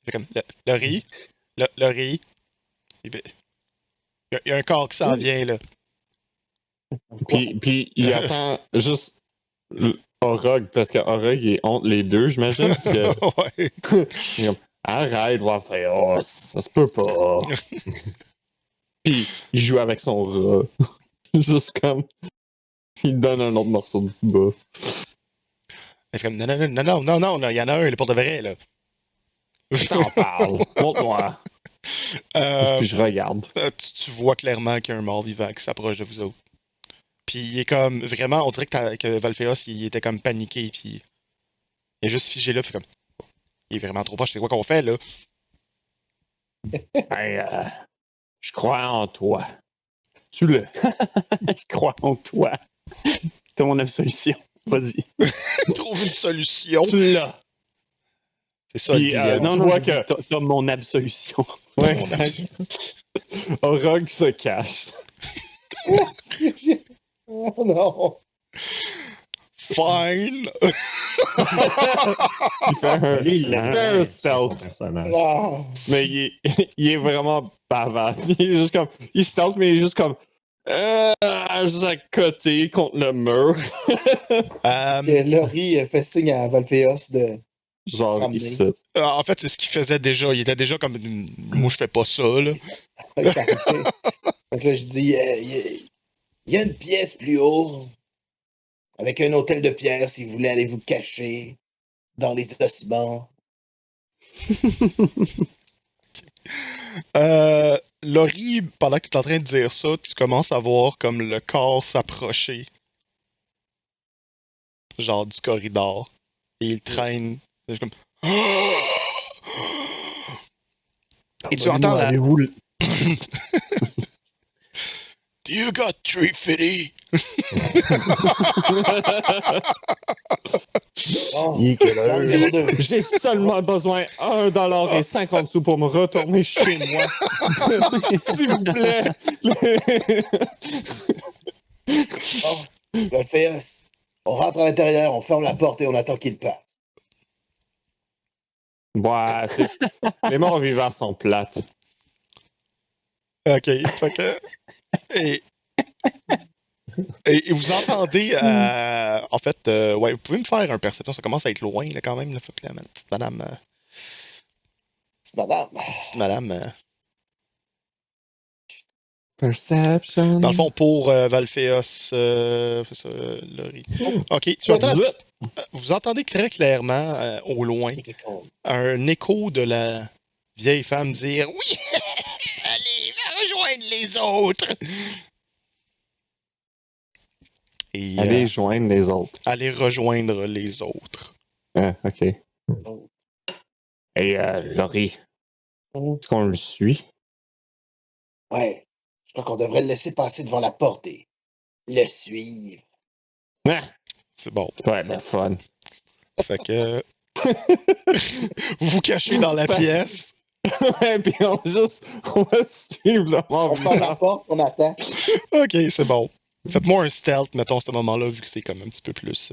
Fait comme, Laurie, Laurie, il y a un corps qui s'en vient, là. Puis il attend juste Orog, parce que Orog est entre les deux, j'imagine. Parce que... Ouais. Il est comme, arrête, Valphéos, ça se peut pas. Puis il joue avec son rat. Juste comme. Il donne un autre morceau de bouffe. Elle fait comme, non, il y en a un, il est pour de vrai, là. Je t'en parle. Montre-moi. Puis je regarde. Tu vois clairement qu'il y a un mort-vivant qui s'approche de vous autres. Puis il est comme, vraiment, on dirait que Valphéos, il était comme paniqué, puis il est juste figé là, puis comme, il est vraiment trop proche, c'est quoi qu'on fait, là? Hey, je crois en toi. Tu-le. Je crois en toi. T'as mon absolution. Vas-y. Trouve une solution. Tu l'as. C'est ça, Puis, le DM. non, Tu vois vois que- t'as mon absolution. Ouais, Mon exact. Dieu. Orog se cache. Oh non! Fine. Il fait un, Lui, il il fait l'aime un bien, stealth. son personnage. Ah, Mais il est vraiment bavard. Il est juste comme. Il stealth, mais il est juste comme. Juste à côté contre le mur. que Laurie fait signe à Valphéos de se Genre, ramener. ici. En fait, c'est ce qu'il faisait déjà. Il était déjà comme. Moi, je fais pas ça, là. Il s'arrêtait. Donc là, je dis, il y a une pièce plus haut, avec un hôtel de pierre, si vous voulez aller vous cacher dans les ossements. Laurie, pendant que tu es en train de dire ça, tu commences à voir comme le corps s'approcher. Genre du corridor. Et il traîne. C'est comme. Et tu entends la. Avez-vous le- Do you got 350? Bon, Il est quelle dans le heure? numéro 2. J'ai seulement besoin $1.50 pour me retourner chez moi. S'il vous plaît. Bon, Valphéos, on rentre à l'intérieur, on ferme la porte et on attend qu'il passe. Ouais, les morts vivants sont plates. Ok, fait que. Et, et vous entendez, en fait, ouais, vous pouvez me faire un perception, ça commence à être loin là, quand même, là, fait que la petite madame, C'est madame. Perception. dans le fond, pour Valphéos, c'est ça, Laurie. Ok, tu entends, 18. vous entendez très clairement, au loin, un écho de la vieille femme dire « Oui, allez, va rejoindre les autres! » Et Allez joindre les autres. allez rejoindre les autres. Ah, ok. Et Laurie, est-ce qu'on le suit? Ouais, je crois qu'on devrait le laisser passer devant la porte et le suivre. Ah, C'est bon. ouais, le fun. Fait que vous vous cachez dans la pièce. Ouais, puis on va suivre le mort On ferme la vivant. porte, on attend. Ok, c'est bon. Faites-moi un stealth, mettons, à ce moment-là, vu que c'est comme un petit peu plus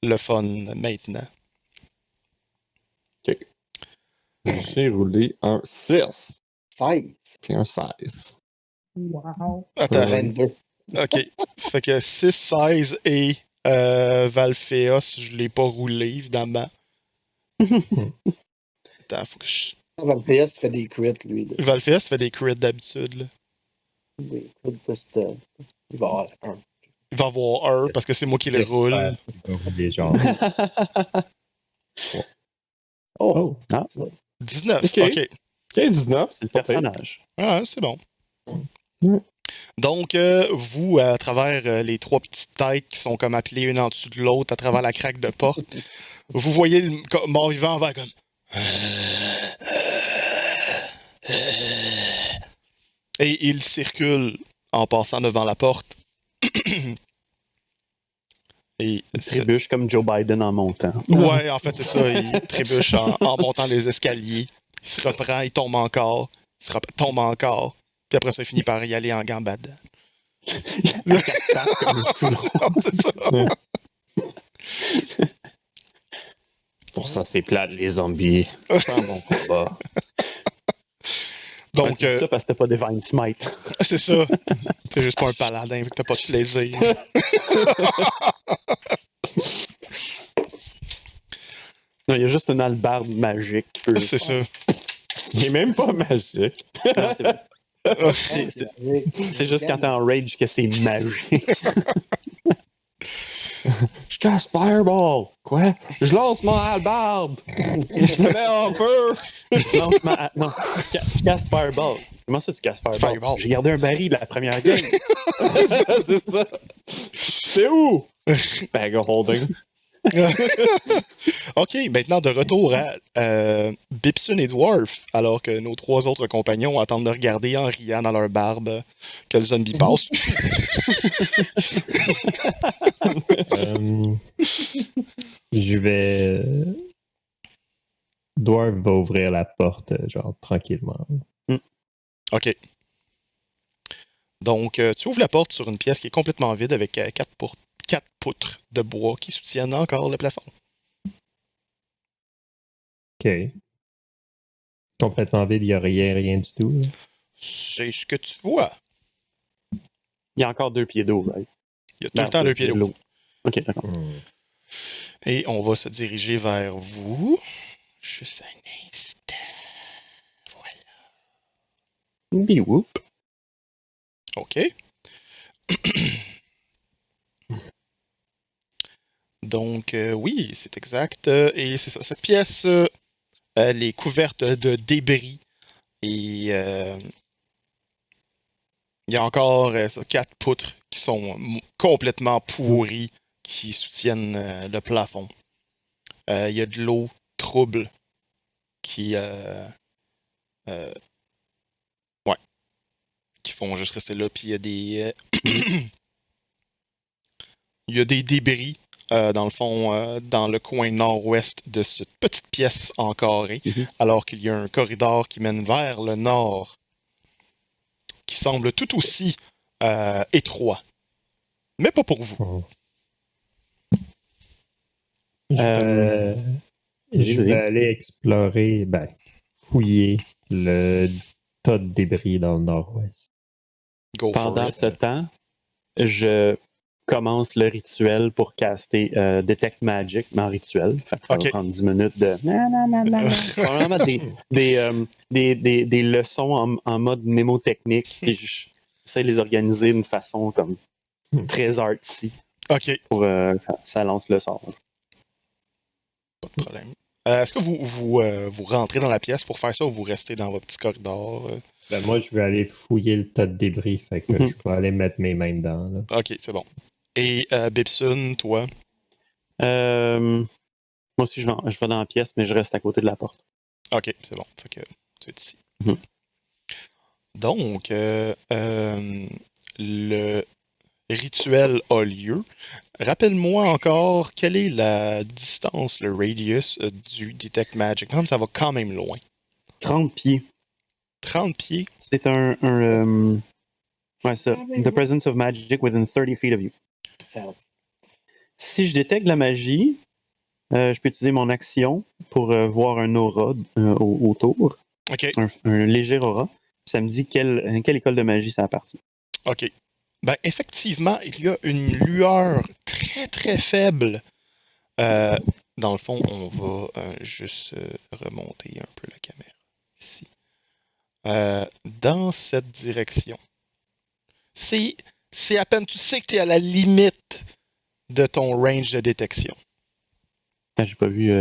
le fun maintenant. J'ai roulé un 6 16. puis un 16. Attends. 22. Ok. Fait que 6, 16 et Valphéos, je l'ai pas roulé, évidemment. Attends, faut que je. Valphéos fait des crits, lui. Valphéos fait des crits d'habitude, là. Des crits de stealth. Il va avoir un. Il va avoir un parce que c'est moi qui le roule. Les gens. Oh, Ah, 19. Ok. Ok. Ok, 19, c'est c'est le pas pire. personnage. Ah, c'est bon. Ouais. Donc, vous, à travers les trois petites têtes qui sont comme appelées une en dessous de l'autre, à travers la craque de porte, vous voyez le mort-vivant va comme. Et il circule en passant devant la porte. Et Il trébuche comme Joe Biden en montant. ouais, en fait, c'est ça. Il trébuche en montant les escaliers. Il se reprend, il tombe encore. Il se tombe encore. Puis après ça, il finit par y aller en gambade. Quatre pattes comme un sous-long. C'est ça. Pour ça, c'est plate, les zombies. C'est pas un bon combat. Donc, Tu dis ça parce que t'as pas Divine Smite. c'est ça. T'es juste pas un paladin, vu que t'as pas de plaisir. Non, il y a juste une albarde magique qui peut. C'est ça. Il est même pas magique. Non, c'est juste quand t'es en rage que c'est magique. Je casse Fireball. Quoi? Je lance mon hallebarde. Je le mets en feu. Non, je casse Fireball. Comment ça, tu casses Fireball? Fireball. J'ai gardé un baril la première game. C'est ça. C'est où? Bag of holding. Ok, maintenant de retour à Bipsun et Dwarf, alors que nos trois autres compagnons attendent de regarder en riant dans leur barbe que le zombie passe. Je vais. Dwarf va ouvrir la porte, genre tranquillement. Ok. Donc, tu ouvres la porte sur une pièce qui est complètement vide avec quatre 4 poutres de bois qui soutiennent encore le plafond. OK. Complètement vide, il n'y a rien du tout. Là. C'est ce que tu vois. Il y a encore 2 pieds d'eau, right? Il y a tout le temps 2 pieds d'eau. Ok, d'accord. Et on va se diriger vers vous. Juste un instant. Voilà. Biwhoop. OK. Donc, oui, c'est exact. Et c'est ça. Cette pièce, elle est couverte de débris. Et il y a encore 4 poutres qui sont complètement pourries, qui soutiennent le plafond. Il y a de l'eau trouble qui, ouais, qui font juste rester là. Puis il y a des, il y a des débris dans le fond, dans le coin nord-ouest de cette petite pièce en carré, alors qu'il y a un corridor qui mène vers le nord, qui semble tout aussi étroit. Mais pas pour vous. Je vais aller explorer, fouiller le tas de débris dans le nord-ouest. Go for Pendant it. ce temps, je commence le rituel pour caster Detect Magic, mais en rituel. Fait que ça va prendre 10 minutes de... Probablement des leçons en mode mnémotechnique. Puis j'essaie de les organiser d'une façon comme très artsy. OK. Pour que ça lance le sort. Pas de problème. Est-ce que vous rentrez dans la pièce pour faire ça ou vous restez dans votre petit corridor? Moi, je vais aller fouiller le tas de débris, fait que je vais aller mettre mes mains dedans. Là. OK, c'est bon. Et Bibson, toi? Moi aussi, je vais dans la pièce, mais je reste à côté de la porte. OK, c'est bon. Fait que tu es ici. Donc, le rituel a lieu. Rappelle-moi encore, quelle est la distance, le radius du Detect Magic? Comme ça va quand même loin. 30 pieds. 30 pieds? C'est ouais, ça. The presence of magic within 30 feet of you. Si je détecte la magie, je peux utiliser mon action pour voir un aura autour. OK. Un léger aura. Ça me dit quelle école de magie ça appartient. OK. Ben, effectivement, il y a une lueur très, très faible. Dans le fond, on va juste remonter un peu la caméra ici. Dans cette direction. C'est à peine, tu sais que tu es à la limite de ton range de détection. Ah, j'ai pas vu.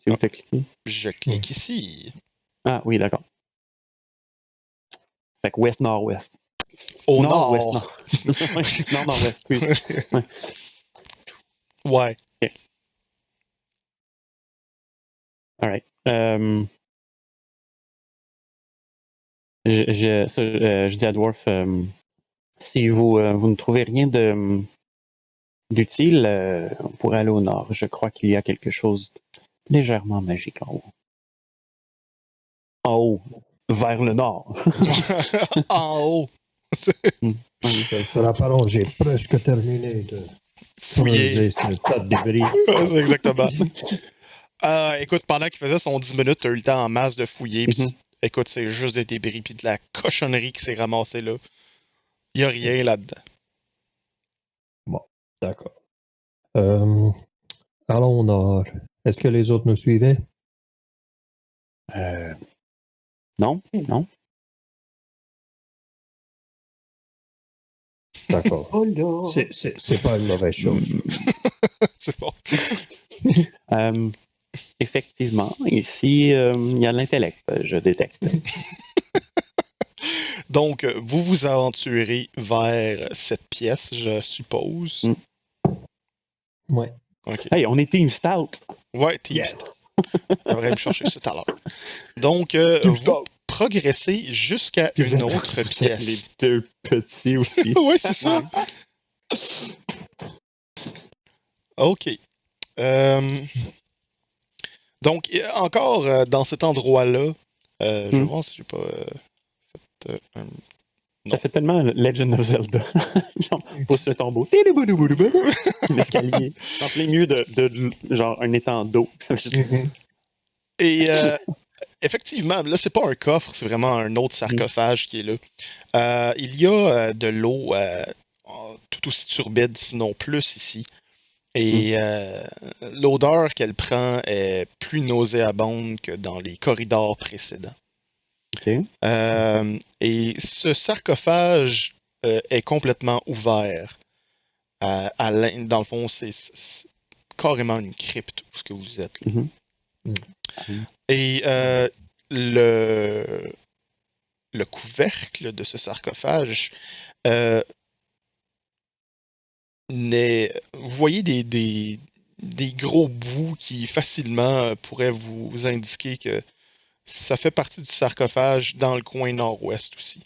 C'est où t'as cliqué? Je clique ici. Ah oui, d'accord. Fait que ouest-nord-ouest. Au nord-ouest, nord. Nord-nord-ouest, excuse. Ouais. OK. Alright. Je dis à Dwarf, si vous ne trouvez rien d'utile, on pourrait aller au nord. Je crois qu'il y a quelque chose de légèrement magique en haut. En haut, vers le nord. En haut. Ça ne sera pas long, j'ai presque terminé de Fouiller. ce tas de débris. C'est exactement. Écoute, pendant qu'il faisait son 10 minutes, t'as eu le temps en masse de fouiller. Pis, écoute, c'est juste des débris puis de la cochonnerie qui s'est ramassée là. Il n'y a rien là-dedans. Bon, d'accord. Allons au nord. Est-ce que les autres nous suivaient? Non, non. D'accord. Oh là! C'est pas une mauvaise chose. C'est bon. Effectivement, ici, il y a de l'intellect, je détecte. Donc, vous vous aventurez vers cette pièce, je suppose. Ouais. OK. Hey, on est Team Stout! Ouais, Team Yes. Stout. J'aimerais me chercher ça tout à l'heure. Donc, vous progressez jusqu'à une autre pièce. Les deux petits aussi. Ouais, c'est ça. OK. Donc, encore dans cet endroit-là, je vais voir si j'ai pas fait Ça fait tellement Legend of Zelda. Genre, pousse le tombeau. L'escalier. En plein milieu de genre un étang d'eau. Et effectivement, là, c'est pas un coffre, c'est vraiment un autre sarcophage qui est là. Il y a de l'eau tout aussi turbide, sinon plus ici. Et l'odeur qu'elle prend est plus nauséabonde que dans les corridors précédents. OK. Et ce sarcophage est complètement ouvert. Dans le fond, c'est carrément une crypte où ce que vous êtes. Là. Et le couvercle de ce sarcophage vous voyez des gros bouts qui facilement pourraient vous indiquer que ça fait partie du sarcophage dans le coin nord-ouest aussi.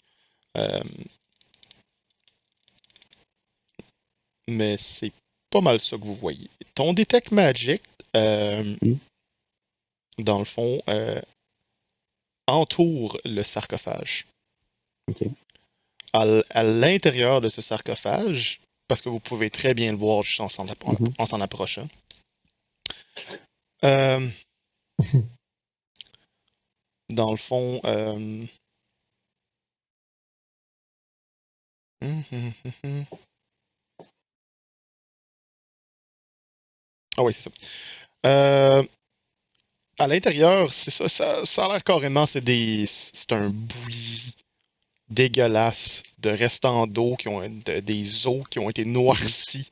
Mais c'est pas mal ça que vous voyez. Ton Detect Magic, dans le fond, entoure le sarcophage. OK. À l'intérieur de ce sarcophage, parce que vous pouvez très bien le voir juste en s'en approchant. Dans le fond, ah oui, c'est ça. À l'intérieur, c'est ça a l'air carrément, c'est un bouilli dégueulasse de restants d'eau des os qui ont été noircis.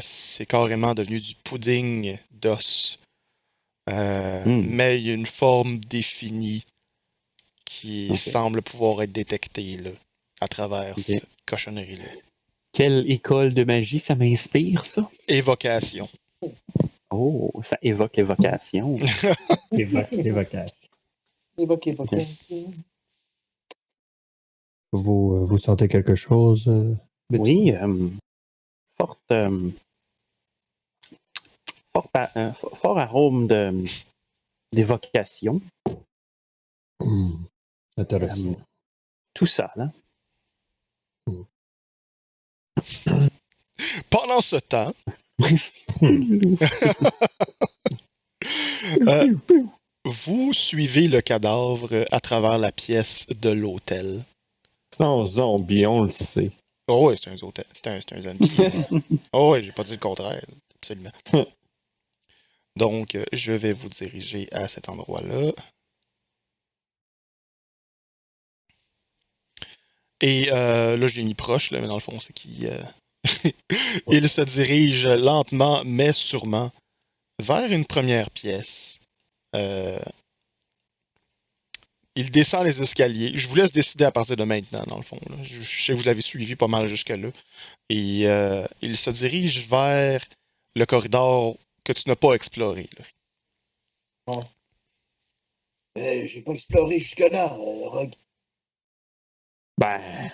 C'est carrément devenu du pudding d'os. Mais il y a une forme définie qui semble pouvoir être détectée là, à travers cette cochonnerie-là. Quelle école de magie ça m'inspire, ça? Évocation. Oh, ça évoque l'évocation. Évocation. Évocation. Vous sentez quelque chose? Oui, fort arôme d'évocation. Intéressant. Tout ça, là. Pendant ce temps, vous suivez le cadavre à travers la pièce de l'hôtel. C'est un zombie, on le sait. Oh oui, c'est un zombie. Oh oui, j'ai pas dit le contraire. Absolument. Donc, je vais vous diriger à cet endroit-là. Et là, je l'ai mis proche, là, mais dans le fond, c'est qu'il il se dirige lentement, mais sûrement, vers une première pièce. Il descend les escaliers. Je vous laisse décider à partir de maintenant, dans le fond. Là. Je sais que vous l'avez suivi pas mal jusque-là. Et il se dirige vers le corridor que tu n'as pas exploré. Là. J'ai pas exploré jusque-là, Rogue. Ben,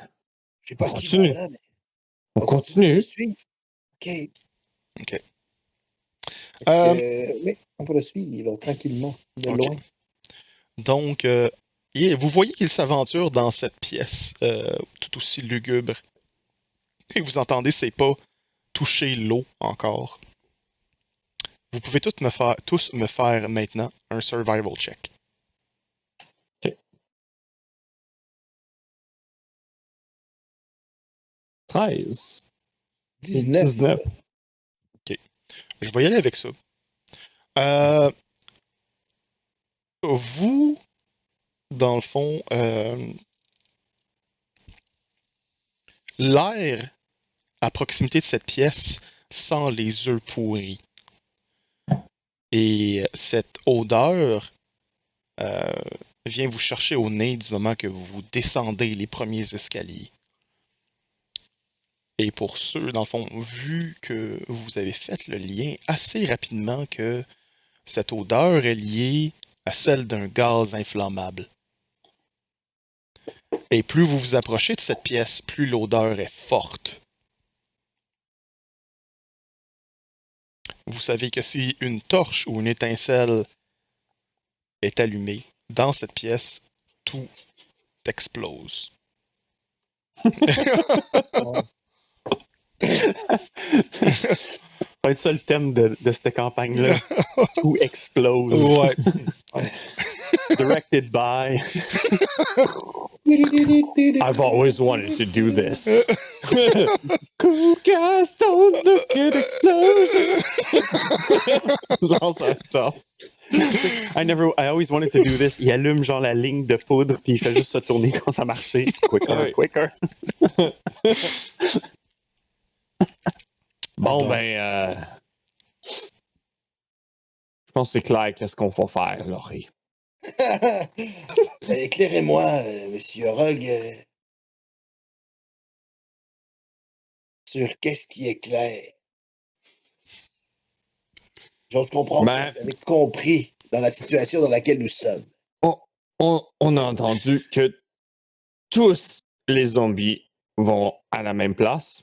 Je sais pas ce qu'il continue. va là, mais On continue. Suivre. OK. OK. Oui, on peut le suivre tranquillement, de loin. Donc, vous voyez qu'il s'aventure dans cette pièce tout aussi lugubre. Et vous entendez ses pas toucher l'eau encore. Vous pouvez tous me faire maintenant un survival check. OK. 13. 19. OK. Je vais y aller avec ça. Vous, dans le fond, l'air à proximité de cette pièce sent les œufs pourris. Et cette odeur vient vous chercher au nez du moment que vous descendez les premiers escaliers. Et pour ceux, dans le fond, vu que vous avez fait le lien assez rapidement que cette odeur est liée à celle d'un gaz inflammable. Et plus vous vous approchez de cette pièce, plus l'odeur est forte. Vous savez que si une torche ou une étincelle est allumée dans cette pièce, tout explose. Ça va être ça le thème de cette campagne-là. Tout explose. Ouais. Directed by. I've always wanted to do this. Cool guys don't look at explosions. Lance un temps. I always wanted to do this. Il allume genre la ligne de poudre puis il fait juste se tourner quand ça marchait. Quicker, Ouais. quicker. Bon, ben, je pense que c'est clair qu'est-ce qu'on va faire, Laurie. Éclairez-moi, monsieur Rogue, sur qu'est-ce qui est clair. J'ose comprendre Ben- que vous avez compris dans la situation dans laquelle nous sommes. On a entendu que tous les zombies vont à la même place.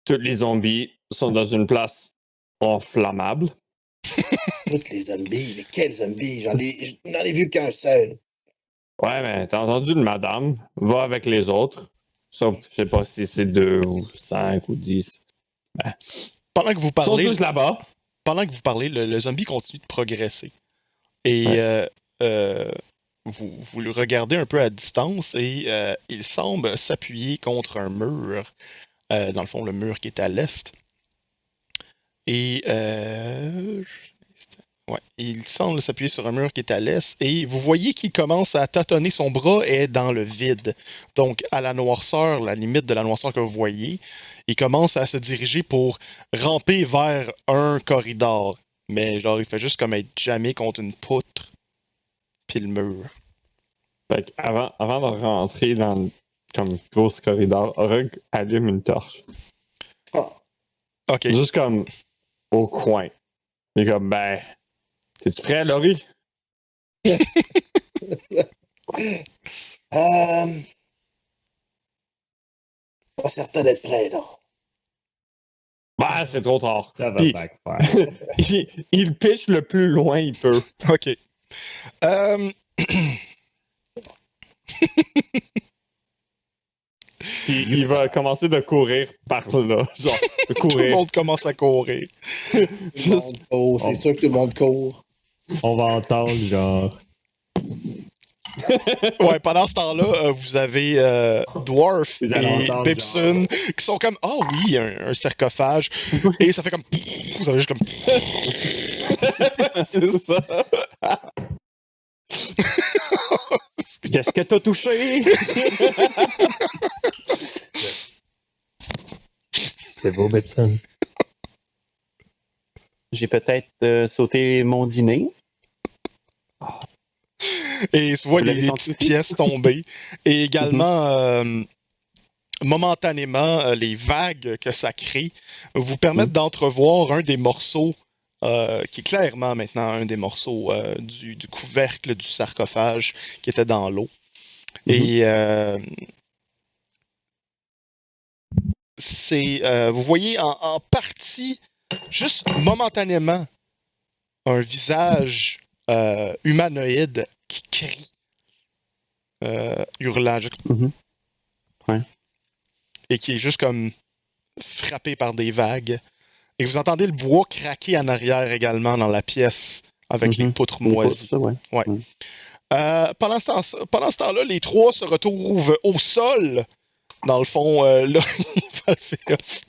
Tous les zombies sont dans une place enflammable. Toutes les zombies, mais quels zombies? J'en ai vu qu'un seul. Ouais, mais t'as entendu une madame, va avec les autres. Sauf, je sais pas si c'est 2 ou 5 ou 10. Pendant que vous Ils sont parlez, tous là-bas. le zombie continue de progresser. Et Ouais. vous le regardez un peu à distance et il semble s'appuyer contre un mur. Dans le fond, le mur qui est à l'est. Et ouais, il semble s'appuyer sur un mur qui est à l'est. Et vous voyez qu'il commence à tâtonner, son bras est dans le vide. Donc, à la noirceur, la limite de la noirceur que vous voyez, il commence à se diriger pour ramper vers un corridor. Mais genre, il fait juste comme être jamais contre une poutre, puis le mur. Fait avant de rentrer dans le comme gros corridor, Rogue allume une torche. Ah, Ok. Juste comme au coin. Il est comme, ben, t'es-tu prêt, Laurie? pas certain d'être prêt, non. Ben, c'est trop tard. Ça va Puis, backfire. il pitch le plus loin il peut. Ok. Euh, Puis il va commencer de courir par là. Genre, de tout le courir. monde commence à courir. Tout le monde court, c'est sûr que tout le monde court. On va entendre genre. Ouais, pendant ce temps-là, vous avez Dwarf Vous allez et entendre, Bibson qui sont comme oh oui, un sarcophage. Et ça fait comme vous avez juste comme C'est ça. Qu'est-ce que t'as touché? C'est vos médecins. J'ai peut-être sauté mon dîner. et tu vois Vous l'avez des senti petites aussi? pièces tomber. Et également, momentanément, les vagues que ça crée vous permettent d'entrevoir un des morceaux, qui est clairement maintenant un des morceaux du couvercle du sarcophage qui était dans l'eau. Et vous voyez en partie, juste momentanément, un visage humanoïde qui crie, hurlant, Ouais. et qui est juste comme frappé par des vagues. Et vous entendez le bois craquer en arrière également dans la pièce avec les poutres moisies. Ça, ouais. Ouais. Pendant ce temps-là, les trois se retrouvent au sol. Dans le fond, là, Valphéos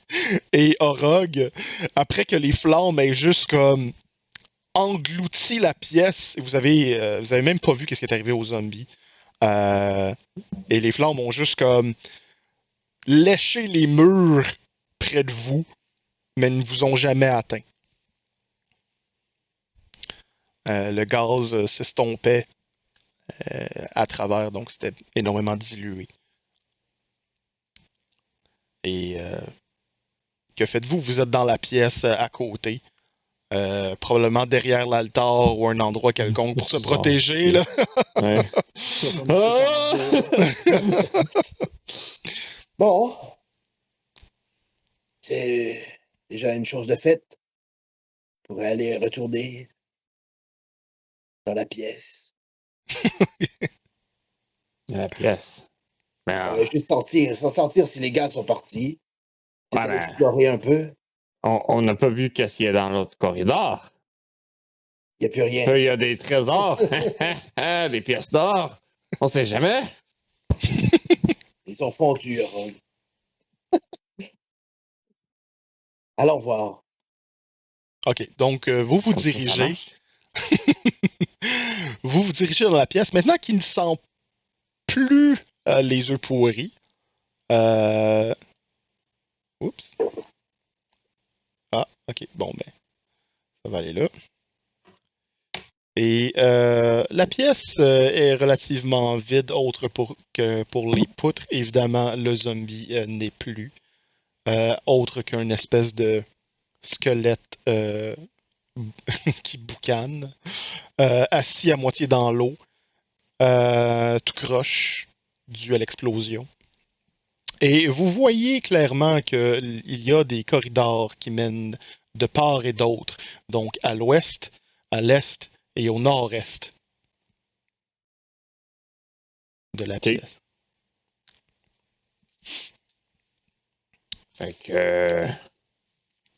et Orog, après que les flammes aient juste comme englouti la pièce, et vous avez même pas vu ce qui est arrivé aux zombies. Et les flammes ont juste comme léché les murs près de vous, mais ne vous ont jamais atteint. Le gaz s'estompait à travers, donc c'était énormément dilué. Et que faites-vous? Vous êtes dans la pièce à côté. Probablement derrière l'altar ou un endroit quelconque pour se protéger. Là. Ouais. Bon. C'est déjà une chose de faite. On pourrait aller retourner dans la pièce. La pièce. Mais, Juste sortir. Sans sortir si les gars sont partis. Ouais, Peut-être mais- explorer un peu. on n'a pas vu qu'est-ce qu'il y a dans l'autre corridor. Il n'y a plus rien. Il y a des trésors, des pièces d'or. On sait jamais. Ils ont fondu, Rogue. Allons voir. OK, donc vous vous Comme ça dirigez. marche. Vous vous dirigez dans la pièce. Maintenant qu'il ne sent plus les œufs pourris. Oups. Ah, OK. Bon, ben, ça va aller là. Et la pièce est relativement vide, autre que pour les poutres. Évidemment, le zombie n'est plus. Autre qu'une espèce de squelette qui boucane, assis à moitié dans l'eau, tout croche, dû à l'explosion. Et vous voyez clairement qu'il y a des corridors qui mènent de part et d'autre, donc à l'ouest, à l'est et au nord-est de la pièce. Fait que.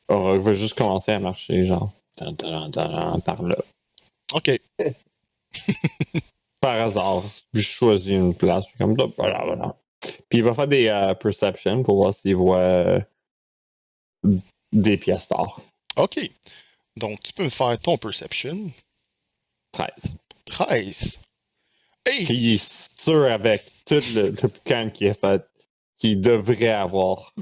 On va juste commencer à marcher, genre. Par là. OK. Par hasard. Puis je choisis une place. Comme ça, voilà. Puis il va faire des perceptions pour voir s'il voit des pièces d'or. OK. Donc, tu peux me faire ton perception. 13. 13. Hey! Puis il est sûr avec tout le boucan qu'il a fait qu'il devrait avoir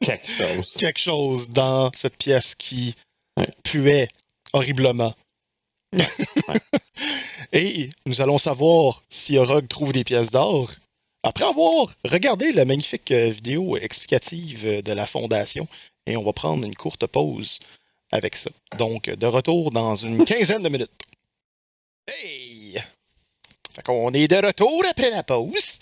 quelque chose. Quelque chose dans cette pièce qui Ouais. puait horriblement. Ouais. Et nous allons savoir si Orog trouve des pièces d'or après avoir regardé la magnifique vidéo explicative de la Fondation. Et on va prendre une courte pause avec ça. Donc, de retour dans une quinzaine de minutes. Hey! Fait qu'on est de retour après la pause.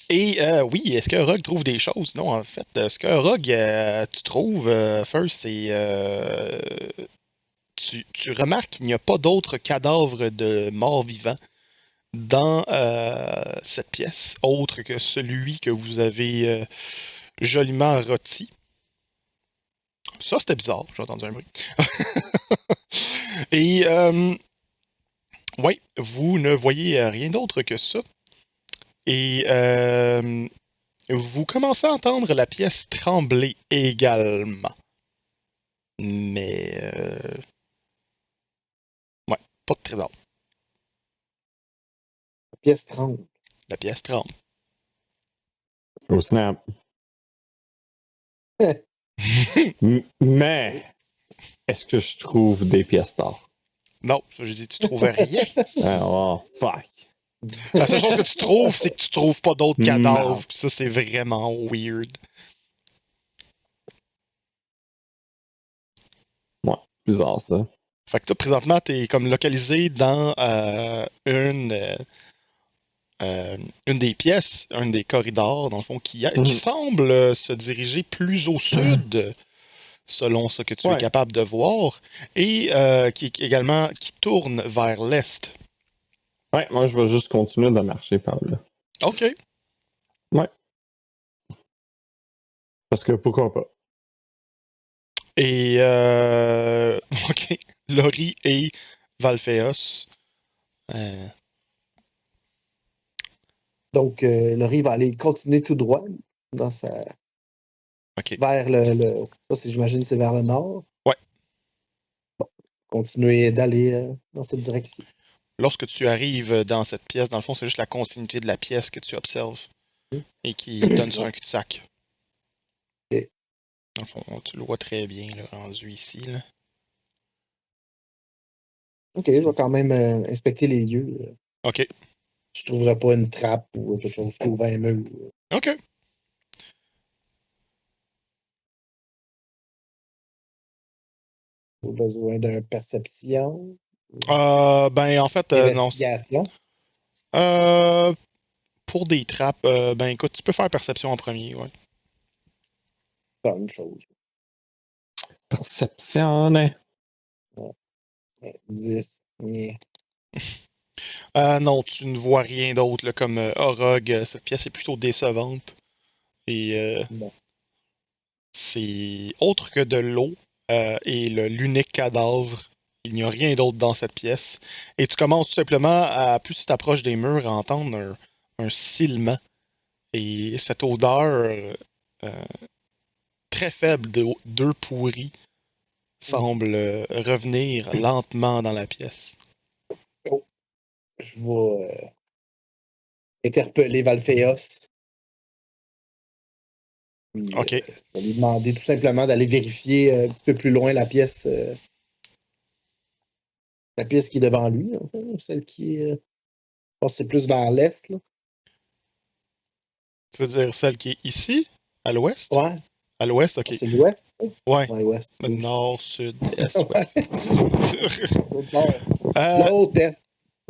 Et oui, est-ce que Rogue trouve des choses? Non, en fait, ce que Rogue, tu trouves, First, c'est... tu remarques qu'il n'y a pas d'autres cadavres de morts vivants dans cette pièce, autre que celui que vous avez joliment rôti. Ça, c'était bizarre, j'ai entendu un bruit. Et, oui, vous ne voyez rien d'autre que ça. Et vous commencez à entendre la pièce trembler également. Mais, ouais, pas de trésor. Pièce 30. La pièce tremble. Au snap. Mais, est-ce que je trouve des pièces d'or? Non, ça, je dis, tu trouves rien. Oh, fuck. La seule chose que tu trouves, c'est que tu trouves pas d'autres Non. cadavres. Puis ça, c'est vraiment weird. Ouais, bizarre ça. Fait que là, présentement, t'es comme localisé dans une des pièces, un des corridors, dans le fond, qui semble se diriger plus au sud, selon ce que tu es Ouais. capable de voir, et qui tourne vers l'est. Ouais, moi je vais juste continuer de marcher par là. OK. Ouais. Parce que pourquoi pas? Et OK. Laurie et Valphéos. Donc, Laurie va aller continuer tout droit dans sa... OK. vers ça, j'imagine, c'est vers le nord. Ouais. Bon, continuer d'aller dans cette direction. Lorsque tu arrives dans cette pièce, dans le fond, c'est juste la continuité de la pièce que tu observes et qui donne sur un cul-de-sac. OK. Dans le fond, tu le vois très bien, le rendu ici. Là. OK, je vais quand même inspecter les lieux. OK. Je ne trouverai pas une trappe ou quelque chose qui ouvre un mur. OK. J'ai besoin d'une perception. Ben, en fait, non. Investigation. Pour des trappes, ben, écoute, tu peux faire perception en premier, ouais. Pas une chose. Perception. 10. Yeah. Non, tu ne vois rien d'autre là, comme Orog. Cette pièce est plutôt décevante. Et Bon. c'est autre que de l'eau et l'unique cadavre. Il n'y a rien d'autre dans cette pièce. Et tu commences tout simplement à, plus tu t'approches des murs, à entendre un silement. Et cette odeur très faible d'œufs pourris semble revenir lentement dans la pièce. Oh. Je vais interpeller Valphéos. Puis, Ok. je vais lui demander tout simplement d'aller vérifier un petit peu plus loin la pièce qui est devant lui, en fait, ou celle qui est. Je pense que c'est plus vers l'est, là. Tu veux dire celle qui est ici, à l'ouest? Ouais. À l'ouest, ok. C'est l'ouest, ça? Ouais. Ouais, l'ouest. Nord, sud, est, Ouais. ouest. L'autre bord. Euh, L'autre est.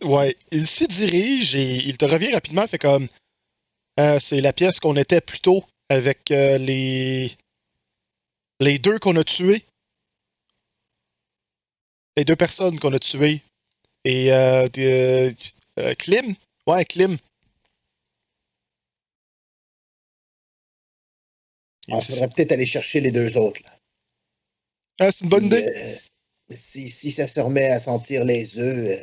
ouais. Il s'y dirige et il te revient rapidement, fait comme c'est la pièce qu'on était plus tôt avec les deux qu'on a tués. Les deux personnes qu'on a tuées. Et Klim? Ouais, Klim. Il faudrait peut-être aller chercher les deux autres, là. Ah, c'est une bonne Puis, idée. si ça se remet à sentir les œufs,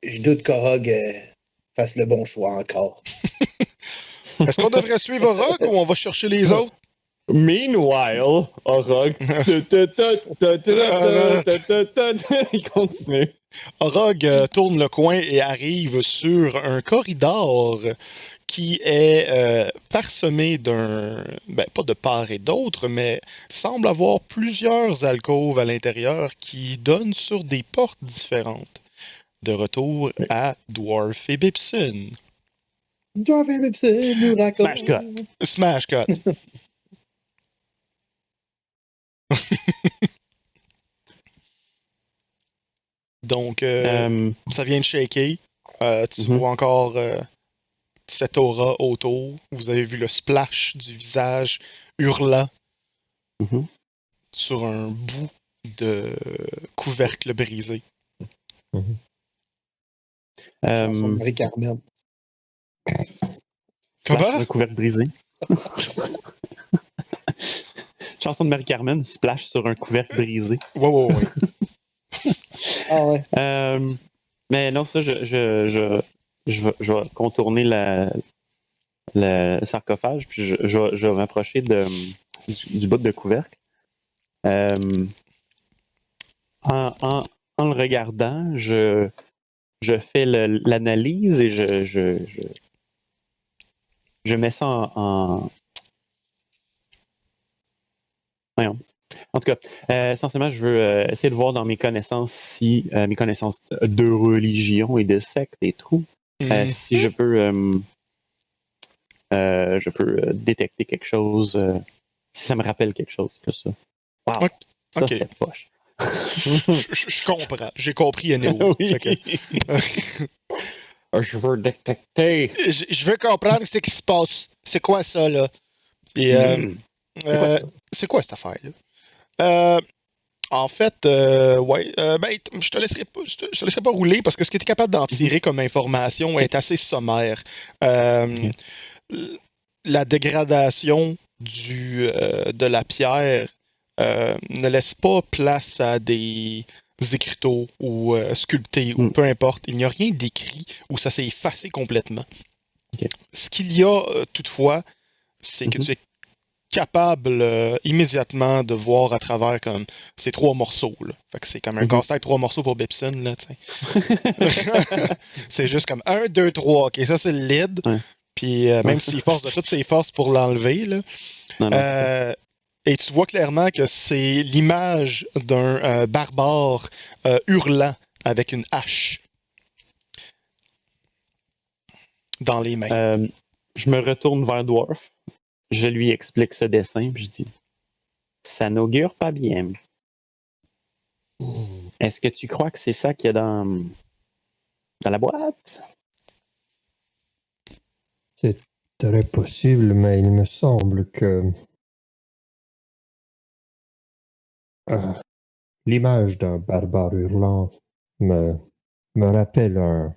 je doute qu'Orog fasse le bon choix encore. Est-ce qu'on devrait suivre Rogue ou on va chercher les autres? Meanwhile, Orog. Il continue. Rogue tourne le coin et arrive sur un corridor qui est parsemé d'un, ben, pas de part et d'autre, mais semble avoir plusieurs alcôves à l'intérieur qui donnent sur des portes différentes. De retour à Dwarf et Bibson. Dwarf et Bibson nous raconte. Smash cut. Smash cut. Donc, ça vient de shaker. Tu vois encore cette aura autour. Vous avez vu le splash du visage hurlant sur un bout de couvercle brisé. Chanson de Marie-Carmen. Comment? Sur un couvercle brisé. Chanson de Marie-Carmen, splash sur un couvercle brisé. Ouais. Ah ouais. Mais non, ça, je vais contourner le sarcophage, puis je vais m'approcher du bout de couvercle. En le regardant, je fais l'analyse et je mets ça Voyons. En tout cas, essentiellement, je veux essayer de voir dans mes connaissances mes connaissances de religion et de secte et tout, si je peux détecter quelque chose, si ça me rappelle quelque chose, plus ça. Wow! Ça, Ok. c'est poche. Je comprends. J'ai compris, Anéo. Oui. Je veux détecter. Je veux comprendre ce qui se passe. C'est quoi ça, là? Et, c'est quoi cette affaire-là? En fait, ouais, ben, je te laisserai pas rouler parce que ce que tu es capable d'en tirer comme information est assez sommaire. La dégradation de la pierre ne laisse pas place à des écriteaux ou sculptés ou peu importe. Il n'y a rien d'écrit où ça s'est effacé complètement. Ce qu'il y a toutefois, c'est que tu es capable immédiatement de voir à travers comme ces trois morceaux. Là. Fait que c'est comme un casse-tête, 3 morceaux pour Bibson. Là, c'est juste comme 1, 2, 3. OK, ça c'est le lead. Ouais. Puis même s'il force de toutes ses forces pour l'enlever. Là, et tu vois clairement que c'est l'image d'un barbare hurlant avec une hache dans les mains. Je me retourne vers Dwarf. Je lui explique ce dessin, puis je dis ça n'augure pas bien. Est-ce que tu crois que c'est ça qu'il y a dans la boîte? C'est très possible, mais il me semble que l'image d'un barbare hurlant me me rappelle un,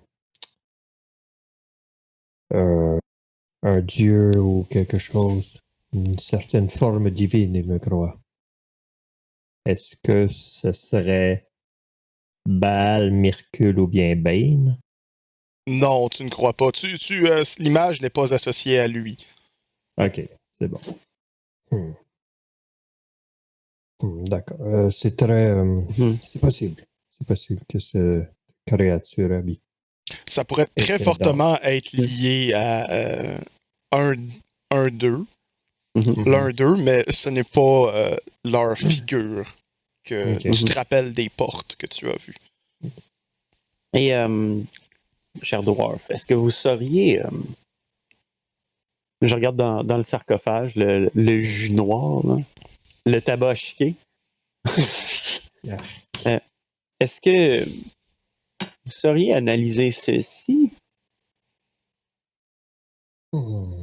un dieu ou quelque chose, une certaine forme divine, il me croit. Est-ce que ce serait Baal, Myrcule ou bien Bane? Non, tu ne crois pas. L'image n'est pas associée à lui. Ok, c'est bon. Hmm. D'accord. C'est très. C'est possible. C'est possible que cette créature habite. Ça pourrait très Était fortement être lié à un d'eux, l'un d'eux, mais ce n'est pas leur figure que Ok. tu te rappelles des portes que tu as vues. Et, cher dwarf, est-ce que vous sauriez. Je regarde dans le sarcophage, le jus noir, là, le tabac chiqué. Est-ce que vous sauriez analyser ceci? Hmm.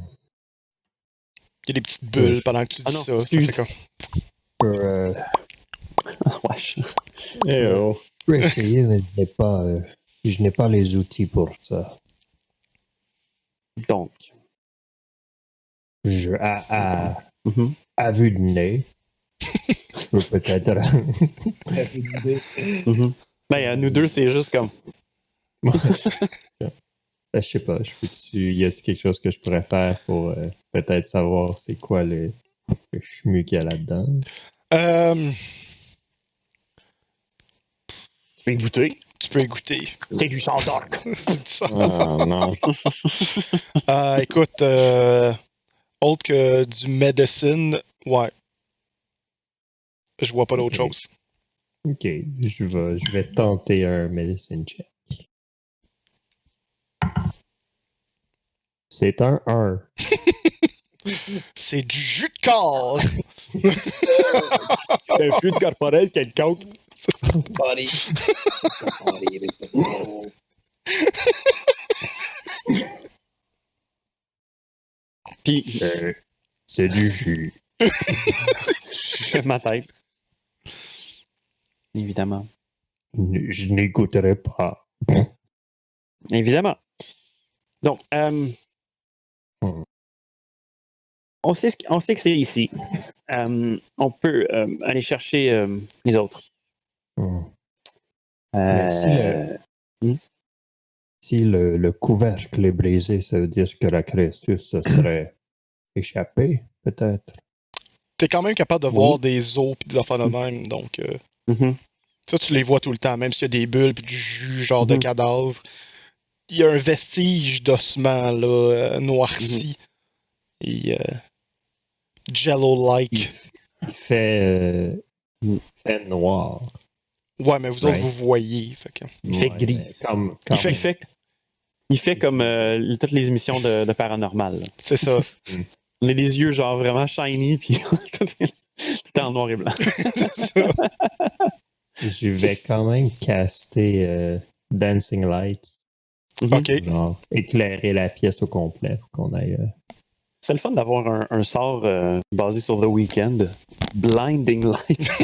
Il y a des petites bulles Je pendant que tu dis non, ça. excuse. Ça fait peux, Wesh. Eh oh. je peux essayer, mais je n'ai pas les outils pour ça. Donc. Mhm. À vue de nez, je peux peut-être. Très idée. Mhm. Ben, nous deux, c'est juste comme. Je sais pas, y a quelque chose que je pourrais faire pour peut-être savoir c'est quoi le chmu qu'il y a là-dedans? Tu peux goûter. Tu peux écouter. C'est du sang dark. C'est du sang. Ah non. Écoute, autre que du medicine, ouais. Je vois pas d'autre Ok. chose. Ok, je vais tenter un medicine check. C'est un 1. C'est du jus de corps! C'est un fluide corporel qui a le coke. Body. Puis, C'est du jus. je fais ma tête. Évidemment. Je n'écouterai pas. Évidemment. Donc, on sait que c'est ici. On peut aller chercher les autres. Mais si le couvercle est brisé, ça veut dire que la créature se serait échappée, peut-être. T'es quand même capable de Oui. voir des os pis des affaires de même, donc Mhm. ça tu les vois tout le temps, même s'il y a des bulles pis du jus genre de Mhm. cadavre. Il y a un vestige d'ossement là, noirci et jello-like. Il fait noir. Ouais, mais vous autres vous voyez. Fait que... Il fait gris. Comme Il fait comme toutes les émissions de paranormal. Là. C'est ça. On a des yeux genre vraiment shiny, puis tout est en noir et blanc. C'est ça. Je vais quand même caster Dancing Lights. Ok. Genre, éclairer la pièce au complet pour qu'on aille. C'est le fun d'avoir un sort basé sur The Weeknd. Blinding Lights.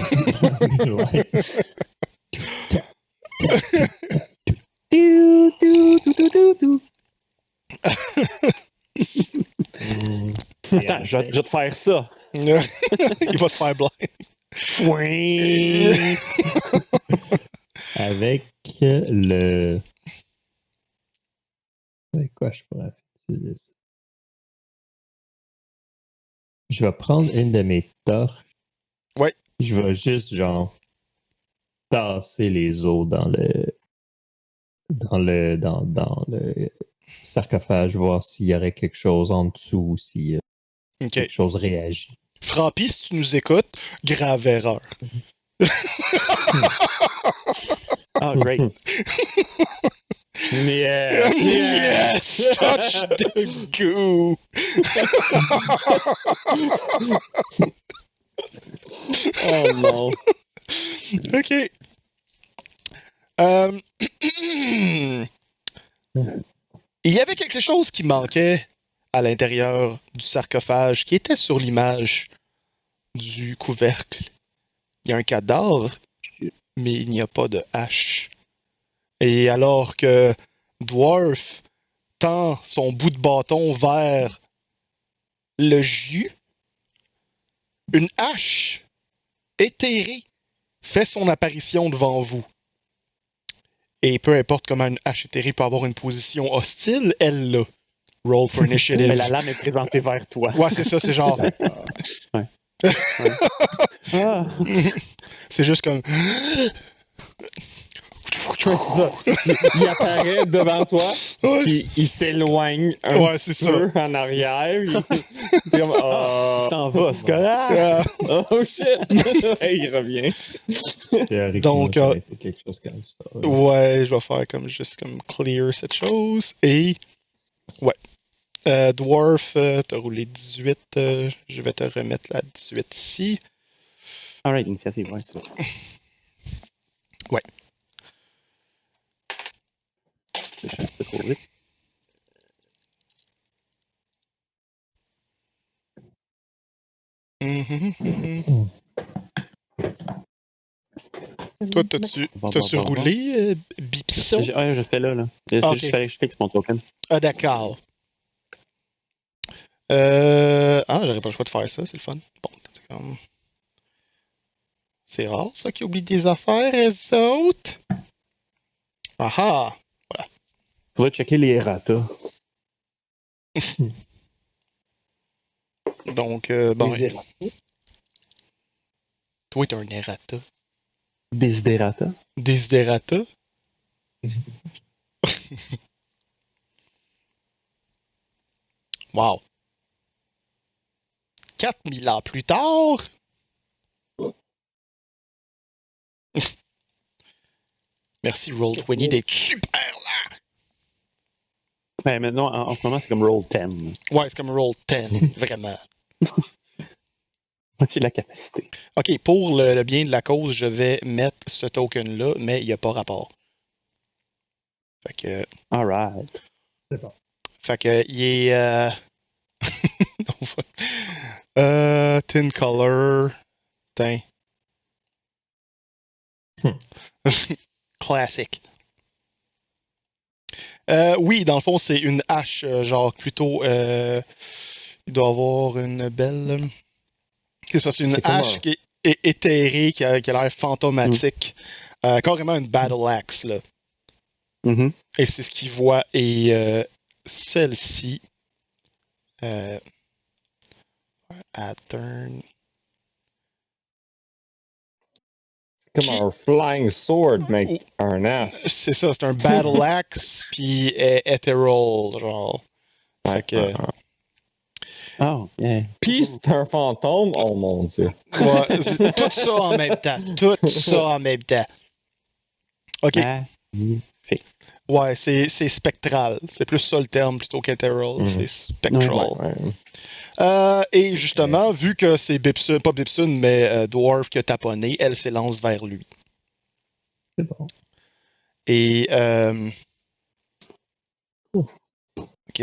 Attends, je vais te faire ça. Il va te faire blind. Avec le. Avec quoi je pourrais utiliser ça? Je vais prendre une de mes torches. Ouais. Je vais juste, genre, tasser les os dans le sarcophage, voir s'il y aurait quelque chose en dessous ou si Ok. quelque chose réagit. Frappy, si tu nous écoutes, grave erreur. Ah, great. Yes! Yes! Touch the goo! Oh non. Ok. Il y avait quelque chose qui manquait à l'intérieur du sarcophage qui était sur l'image du couvercle. Il y a un cadavre, mais il n'y a pas de hache. Et alors que Dwarf tend son bout de bâton vers le jus, une hache éthérée fait son apparition devant vous. Et peu importe comment une hache éthérée peut avoir une position hostile, elle l'a. Roll for initiative. Mais la lame est présentée vers toi. Ouais, c'est ça, c'est genre. Ouais. Ah! C'est juste comme. Ouais, c'est ça. Il apparaît devant toi, Ouais, puis il s'éloigne un Ouais, petit c'est peu en arrière. T'es comme, Il s'en va, c'est correct. oh shit! Et il revient. Théoriquement, Donc, ça aurait été quelque chose comme ça. ouais, je vais faire comme juste comme clear cette chose. Et. Ouais. Dwarf, t'as roulé 18. Je vais te remettre la 18 ici. Alright, initiative, ouais, c'est bon. Ouais. C'est trop vite. Toi, t'as-tu roulé, Bipson? Ouais, je fais là. C'est Ok. juste fallait que je clique sur mon token. Ah, d'accord. J'aurais pas le choix de faire ça, c'est le fun. Bon, c'est comme. C'est rare, ça, qui oublie des affaires, les autres. Ah ah! On va checker les errata. Donc, Les erreurs. toi, t'es un errata. Desiderata. Desiderata? Wow. 4000 ans plus tard? Merci Roll20 d'être super là! Ouais, maintenant, en ce moment, c'est comme Roll 10. Ouais, c'est comme Roll10, vraiment. Moitié de la capacité. Ok, pour le bien de la cause, je vais mettre ce token-là, mais il n'y a pas rapport. Fait que. Alright. C'est bon. Fait que, il est. Tin color. Tain. Classic. Oui, dans le fond, c'est une hache, genre plutôt. Il doit avoir une belle. C'est ça, c'est une C'est comme hache un- qui est éthérée, qui a l'air fantomatique. Carrément une battle axe, là. Mhm. Et c'est ce qu'il voit. Et celle-ci. À turn. Comme un flying sword, mais Ou- un ash. C'est ça, c'est un battle axe, puis ethereal, genre. Fait que. Oh, yeah. Puis c'est un fantôme, oh mon dieu. Ouais, c'est tout ça en même temps. Tout ça en même temps. Ok. Magnifique. Ouais, c'est spectral. C'est plus ça le terme plutôt qu'ethereal. C'est spectral. Ouais. Et justement, vu que c'est Bipsun, pas Bipsun, mais Dwarf qui a taponné, elle s'élance vers lui. C'est bon. Et. Ok.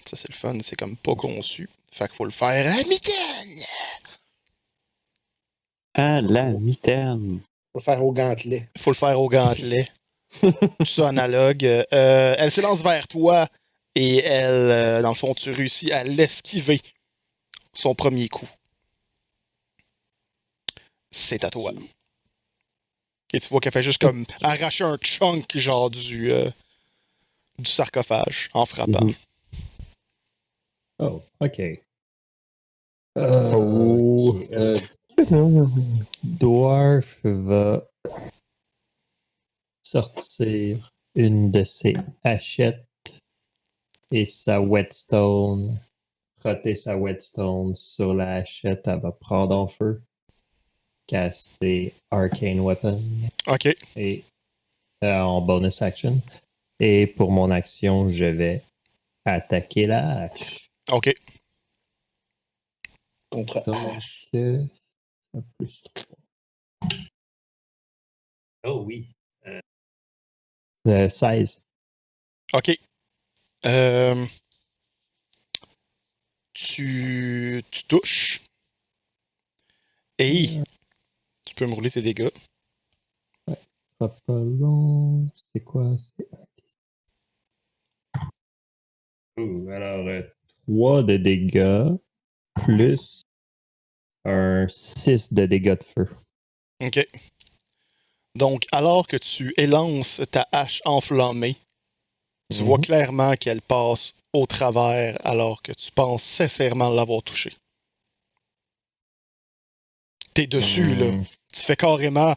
Ça, c'est le fun. C'est comme pas conçu. Fait qu'il faut le faire à mitaine. À la mitaine. Faut le faire au gantelet. Faut le faire au gantelet. Tout ça analogue. Elle s'élance vers toi et elle, dans le fond, tu réussis à l'esquiver. Son premier coup. C'est à toi. Et tu vois qu'elle fait juste comme arracher un chunk genre du sarcophage en frappant. Oh, OK. Oh. Dwarf va sortir une de ses hachettes et sa whetstone. Frotter sa whetstone sur la hachette, elle va prendre en feu. Caster Arcane Weapon Ok. et en bonus action. Et pour mon action, je vais attaquer la hache. Ok. Contre Donc, H. plus 3. Oh oui. 16. Ok. Tu touches. Et tu peux me rouler tes dégâts. sera pas long. C'est quoi? Alors, 3 de dégâts plus un 6 de dégâts de feu. OK. Donc, alors que tu élances ta hache enflammée, tu vois clairement qu'elle passe au travers alors que tu penses sincèrement l'avoir touchée. T'es dessus, là. Tu fais carrément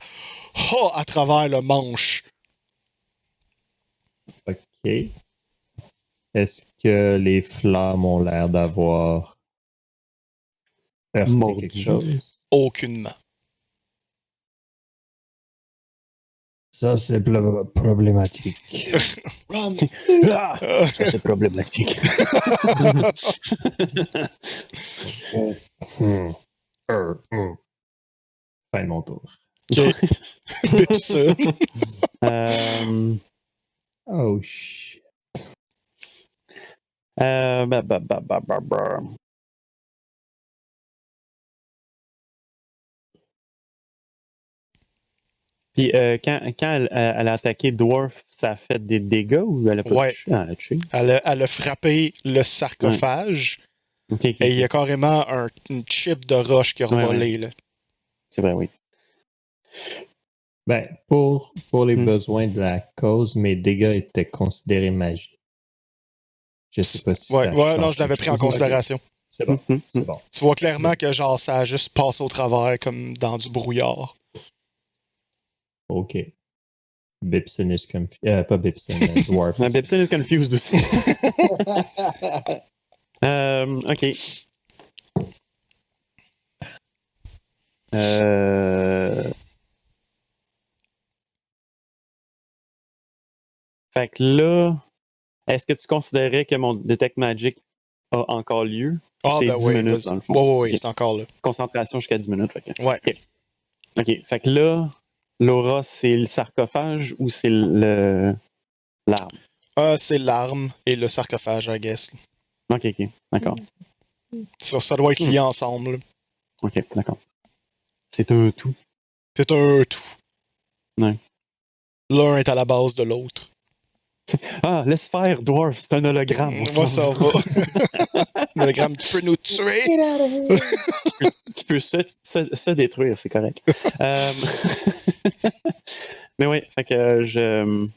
à travers le manche. OK. Est-ce que les flammes ont l'air d'avoir heurté Mordu. quelque chose? Aucunement. Ça, c'est problématique. Run! Ah! Ça, c'est problématique. Fin de mon tour. OK. Bipson. Oh, shit. Bah. Puis quand elle a attaqué Dwarf, ça a fait des dégâts ou elle a pas Ouais. touché? Ah, elle a touché. Elle a frappé le sarcophage Ok. et il y a carrément une chip de roche qui a revolé. Là. C'est vrai, oui. Ben, pour les besoins de la cause, mes dégâts étaient considérés magiques. Je sais pas si ça change non, je l'avais quelque pris en chose. considération. Okay. C'est bon, c'est bon. Tu vois clairement que genre ça a juste passé au travers comme dans du brouillard. OK. Bipson is confused. Pas Bipson, Dwarf. Bipson is confused aussi. OK. Fait que là, est-ce que tu considérais que mon Detect Magic a encore lieu? Ah, C'est ben 10 oui, minutes, dans le fond. Oui, c'est encore là. Concentration jusqu'à 10 minutes. Fait que. Ouais. OK. Fait que là, l'aura, c'est le sarcophage ou c'est l'arme? C'est l'arme et le sarcophage, I guess. OK. D'accord. Ça doit être lié ensemble. Là. OK, d'accord. C'est un tout. C'est un tout. Ouais. L'un est à la base de l'autre. Ah, laisse faire, Dwarf, c'est un hologramme. Moi, ça va. Un hologramme qui peut nous tuer. Get out of here! Qui peut se détruire, c'est correct. Mais oui, fait que je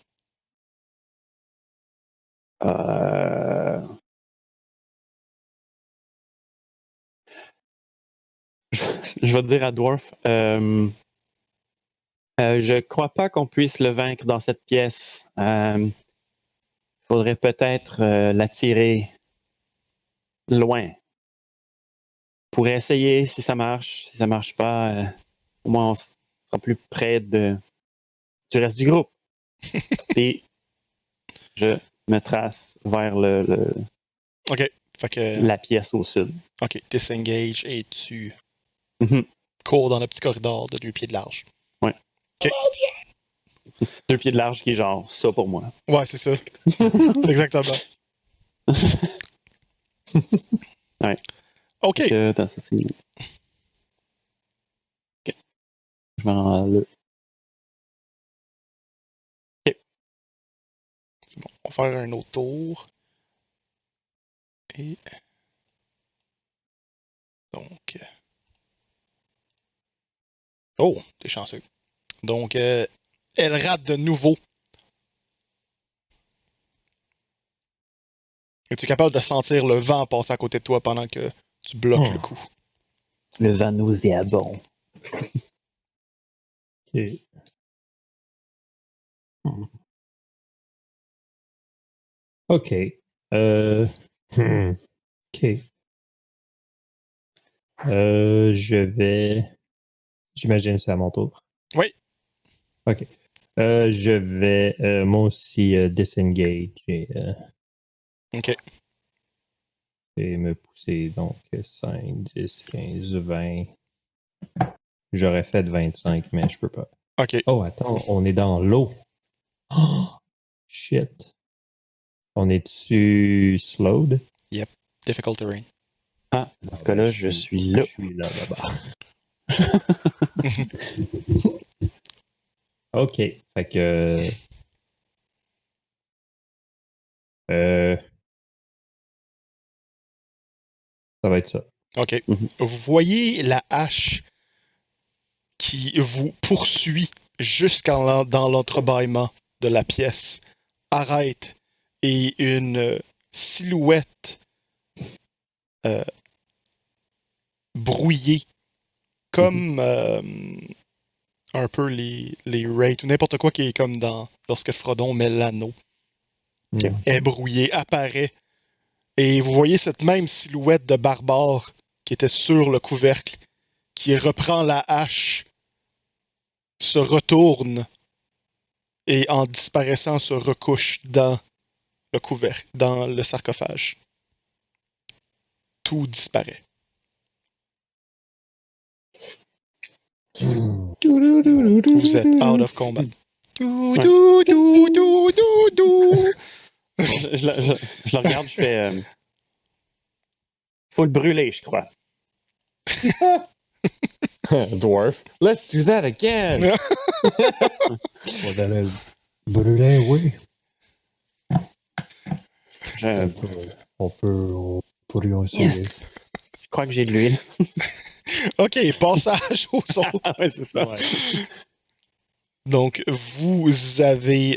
vais te dire à Dwarf, je crois pas qu'on puisse le vaincre dans cette pièce. Faudrait peut-être l'attirer loin. Pour essayer si ça marche. Si ça marche pas, au moins on sera plus près du reste du groupe. Et je me trace vers OK. Fait que, la pièce au sud. OK. Disengage et tu Mhm. cours dans le petit corridor de 2 pieds de large. Ouais. OK. 2 pieds de large qui est genre ça pour moi. Ouais, c'est ça. C'est exactement. Ouais. OK. Attends, ça c'est. OK. Je vais en là. OK. C'est bon. On va faire un autre tour. Et. Donc. Oh, t'es chanceux. Donc, elle rate de nouveau. Es-tu capable de sentir le vent passer à côté de toi pendant que tu bloques le coup? Le vent nauséabond. OK. OK. OK. Je vais. J'imagine que c'est à mon tour. Oui. OK. Je vais moi aussi disengage OK. et me pousser. Donc 5, 10, 15, 20. J'aurais fait 25, mais je peux pas. OK. Oh, attends, on est dans l'eau. Oh, shit. On est-tu slowed? Yep. Difficult terrain. Ah, dans ce cas-là, je suis là. Je suis là, là-bas. OK. Fait que. Euh, ça va être ça. OK. Mhm. Vous voyez la hache qui vous poursuit dans l'entrebâillement de la pièce. Arrête et une silhouette euh, brouillée, comme un peu les raids ou n'importe quoi qui est comme dans lorsque Frodon met l'anneau. Ok. Est brouillée, apparaît. Et vous voyez cette même silhouette de barbare qui était sur le couvercle, qui reprend la hache, se retourne et en disparaissant se recouche dans le couvercle, dans le sarcophage. Tout disparaît. Vous êtes out of combat. Dou, dou, dou, dou, dou, dou. Je le regarde, je fais. Faut le brûler, je crois. Dwarf. Let's do that again! On va aller le brûler, oui. Je, On pourrait essayer. je crois que j'ai de l'huile. OK, passage aux autres. Ah ouais, c'est ça. Ouais. Donc, vous avez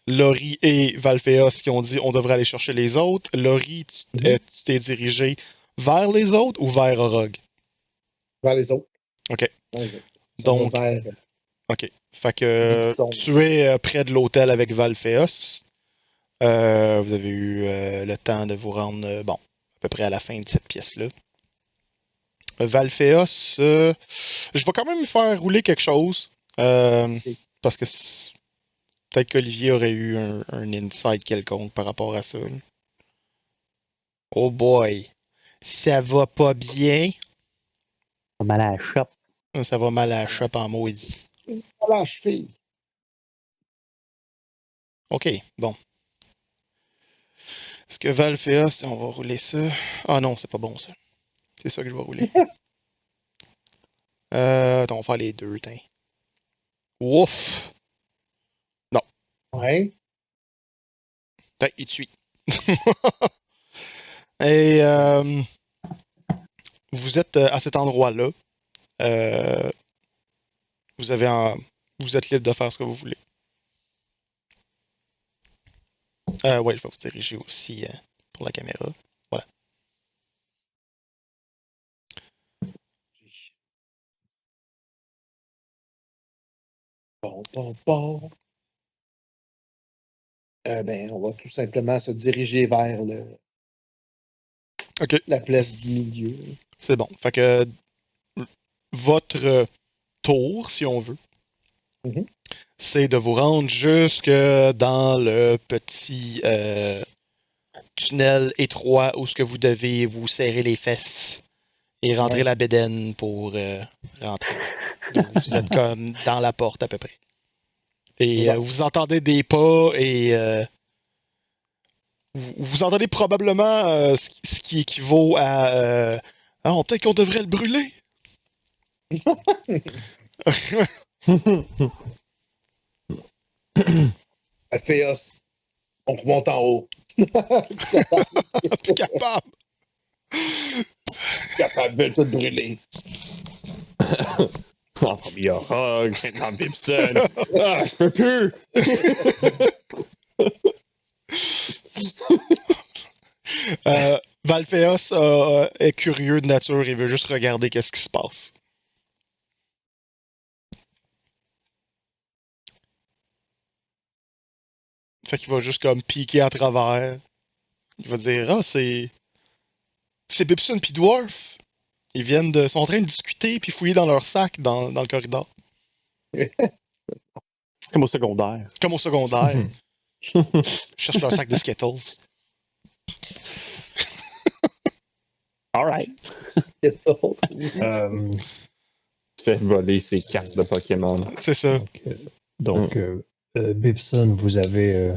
Laurie et Valphéos qui ont dit on devrait aller chercher les autres. Laurie, tu t'es dirigé vers les autres ou vers Orog? Vers les autres. OK. Vers les autres. Donc, Ça va vers OK. Fait que Bibson. tu es près de l'hôtel avec Valphéos. Vous avez eu le temps de vous rendre, bon, à peu près à la fin de cette pièce-là. Valphéos, je vais quand même lui faire rouler quelque chose. Parce que peut-être qu'Olivier aurait eu un insight quelconque par rapport à ça. Là. Oh boy. Ça va pas bien. Pas mal à la shop. Ça va mal à la shop en maudit. Voilà, cheville. OK, bon. Est-ce que Valphéos, on va rouler ça? Ah non, c'est pas bon ça. C'est ça que je vais rouler. Attends, on va faire les deux, tiens. Ouf! Ouais. Tiens, il te suit. Et vous êtes à cet endroit-là. Euh, vous êtes libre de faire ce que vous voulez. Ouais, je vais vous diriger aussi pour la caméra. Voilà. Bon. Ben, on va tout simplement se diriger vers OK, la place du milieu. c'est bon. Fait que votre tour, si on veut, Mhm. c'est de vous rendre jusque dans le petit tunnel étroit où ce que vous devez vous serrer les fesses et rentrer Ouais. la bédaine pour rentrer. Donc vous êtes comme dans la porte à peu près. Et Ouais. vous entendez des pas et vous entendez probablement ce qui équivaut à ah, peut-être qu'on devrait le brûler. Alphéos, on remonte en haut. Plus capable. Capable de tout brûler. En premier Rogue, maintenant Bibson. Ah, je peux plus! Valphéos est curieux de nature et veut juste regarder qu'est-ce qui se passe. Fait qu'il va juste comme piquer à travers. Il va dire ah c'est Bibson puis Dwarf. Sont en train de discuter puis fouiller dans leur sac dans le corridor. Comme au secondaire. Comme au secondaire. Cherche leur sac de Skittles. Alright. Fait voler ses cartes de Pokémon. C'est ça. Donc, Bibson, vous avez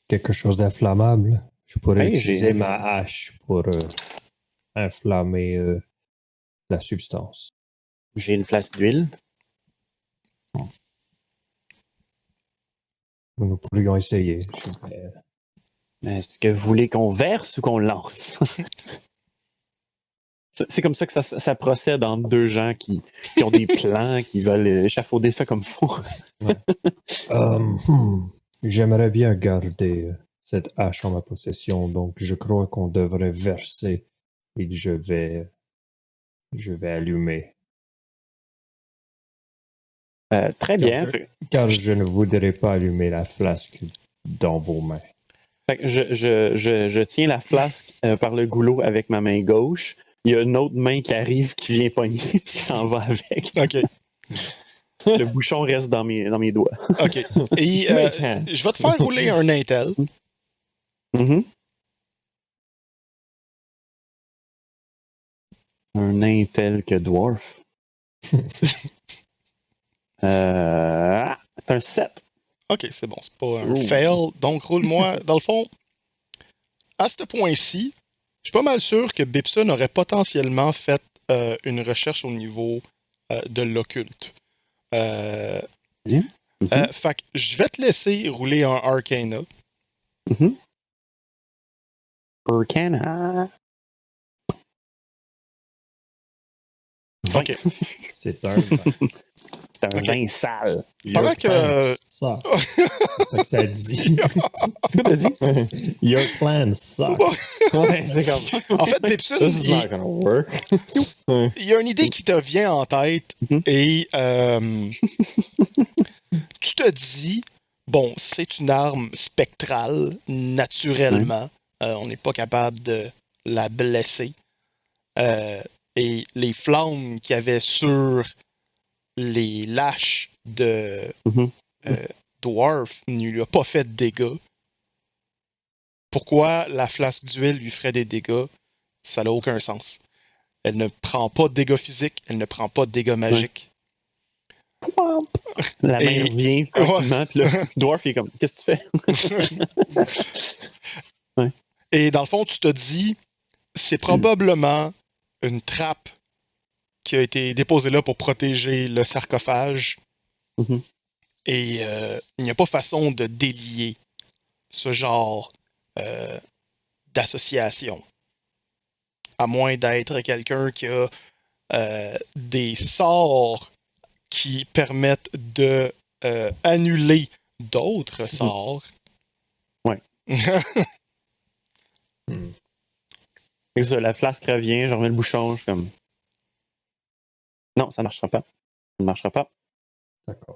quelque chose d'inflammable? Je pourrais Oui, utiliser j'ai- ma hache pour inflammer la substance. J'ai une flasque d'huile. Nous pourrions essayer. Mais est-ce que vous voulez qu'on verse ou qu'on lance? C'est comme ça que ça procède entre deux gens qui ont des plans, qui veulent échafauder ça comme fou. J'aimerais bien garder cette hache en ma possession, donc je crois qu'on devrait verser et je vais allumer. Très bien. Car je ne voudrais pas allumer la flasque dans vos mains. Fait que je tiens la flasque par le goulot avec ma main gauche. Il y a une autre main qui arrive, qui vient pogner, qui s'en va avec. OK. Le bouchon reste dans mes doigts. OK. Et je vais te faire rouler un Intel. Mm-hmm. Un nain tel que Dwarf. C'est un 7. OK, c'est bon. C'est pas un fail. Donc, roule-moi. Dans le fond, à ce point-ci, je suis pas mal sûr que Bipson aurait potentiellement fait une recherche au niveau de l'occulte. Fait que je vais te laisser rouler un Arcana. Arcana. OK. C'est un... C'est un vin sale. Pendant que... Ça. C'est ça que ça dit. Qu'est-ce que t'as dit? Your plan sucks. Ouais, c'est comme... En fait, Bipson, This is not gonna work. il y a une idée qui te vient en tête et tu te dis, bon, c'est une arme spectrale, naturellement. On n'est pas capable de la blesser. Et les flammes qu'il y avait sur les lâches de Dwarf ne lui a pas fait de dégâts. Pourquoi la flasque d'huile lui ferait des dégâts? Ça n'a aucun sens. Elle ne prend pas de dégâts physiques, elle ne prend pas de dégâts magiques. La main revient tranquillement, puis là, Dwarf il est comme, qu'est-ce que tu fais? Et dans le fond, tu te dis, c'est probablement une trappe qui a été déposée là pour protéger le sarcophage. Et il n'y a pas façon de délier ce genre d'association. À moins d'être quelqu'un qui a des sorts qui permettent de annuler d'autres sorts. Ouais. Et ça, la flasque revient, je remets le bouchon, je suis comme... Non, ça ne marchera pas. Ça ne marchera pas. D'accord.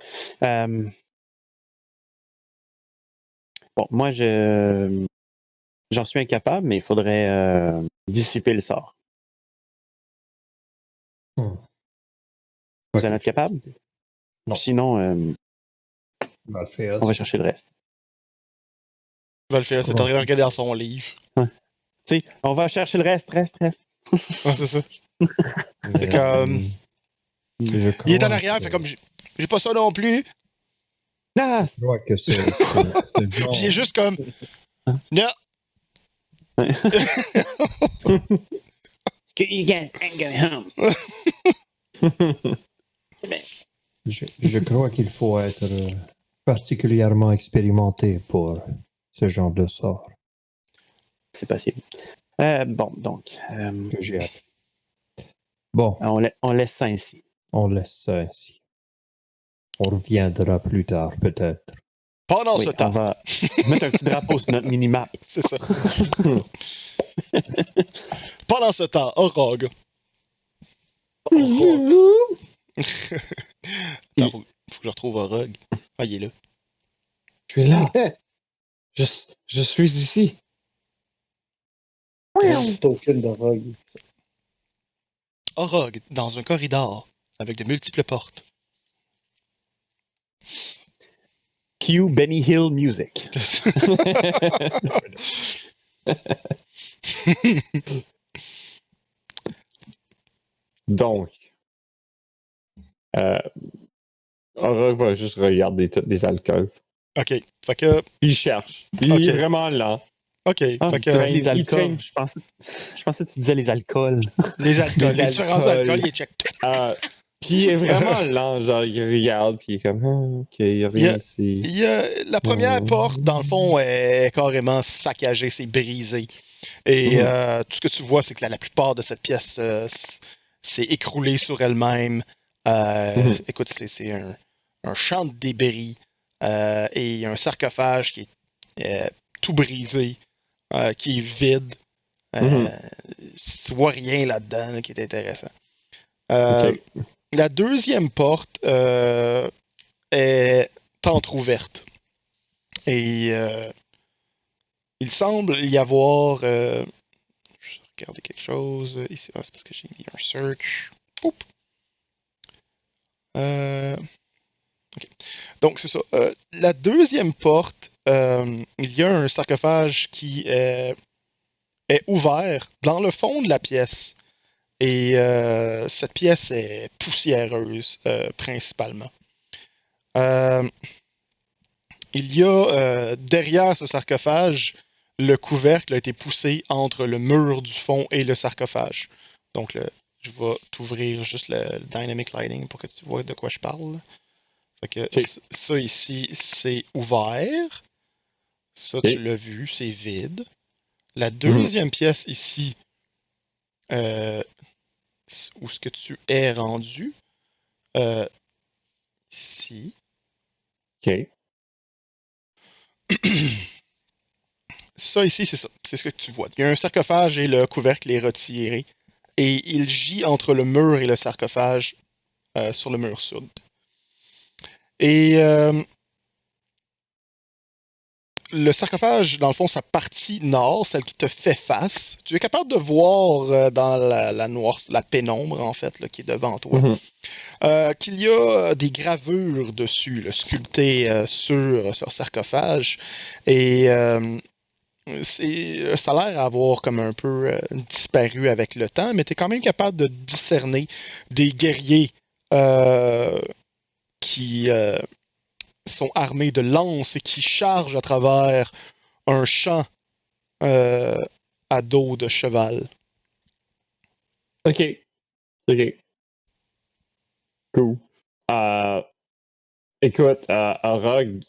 Bon, moi, j'en suis incapable, mais il faudrait dissiper le sort. Vous allez être capable? Non. Sinon, on va chercher le reste. Valféa, c'est en train de regarder dans son livre. Tu sais, on va chercher le reste. Ouais, c'est ça. C'est comme... il est en arrière, fait comme... J'ai pas ça non plus. Ah! Je crois que c'est genre... Puis il est juste comme... Non! You guys ain't going home. Je crois qu'il faut être particulièrement expérimenté pour ce genre de sort. C'est possible. Bon, donc... que j'ai appris. Bon. On laisse ça ainsi. On laisse ça ainsi. On reviendra plus tard, peut-être. Pendant ce temps. On va mettre un petit drapeau sur notre minimap. C'est ça. Pendant ce temps, Orog. Attends, faut que je retrouve Orog. Ah, il est là. Je suis là. Je suis ici. C'est aucune de rogue. Orog, dans un corridor, avec de multiples portes. Cue Benny Hill Music. Donc, Aurore va juste regarder tous les alcools. OK. Fait que... Il cherche. Il est vraiment lent. OK. Ah, fait tu disais les il alcools. traîne. Je pensais que tu disais les alcools. Les alcools. Les différents alcools. alcools, il check tout. Puis il est vraiment lent, genre il regarde, puis il est comme, ah, ok, il y a rien ici. La première porte, dans le fond, est carrément saccagée, c'est brisé. Et tout ce que tu vois, c'est que la plupart de cette pièce s'est écroulée sur elle-même. Écoute, c'est un champ de débris et un sarcophage qui est tout brisé, qui est vide. Tu vois rien là-dedans là, qui est intéressant. Ok. La deuxième porte est entrouverte. Et il semble y avoir. Je vais regarder quelque chose ici. Ah, c'est parce que j'ai mis un search. Oup. Ok. Donc, c'est ça. La deuxième porte, il y a un sarcophage qui est ouvert dans le fond de la pièce. Et cette pièce est poussiéreuse, principalement. Il y a derrière ce sarcophage, le couvercle a été poussé entre le mur du fond et le sarcophage. Donc, je vais t'ouvrir juste le Dynamic Lighting pour que tu vois de quoi je parle. Fait que ça ici, c'est ouvert. Ça, tu l'as vu, c'est vide. La deuxième pièce ici, où ce que tu es rendu, ici. Ok. Ça ici, c'est ça. C'est ce que tu vois. Il y a un sarcophage et le couvercle est retiré. Et il gît entre le mur et le sarcophage sur le mur sud. Et le sarcophage, dans le fond, sa partie nord, celle qui te fait face, tu es capable de voir dans la noire, la pénombre, en fait, là, qui est devant toi, qu'il y a des gravures dessus, là, sculptées sur ce sarcophage. Et ça a l'air avoir comme un peu disparu avec le temps, mais tu es quand même capable de discerner des guerriers qui sont armés de lances et qui chargent à travers un champ à dos de cheval. Ok. Ok. Cool. Écoute, Arog,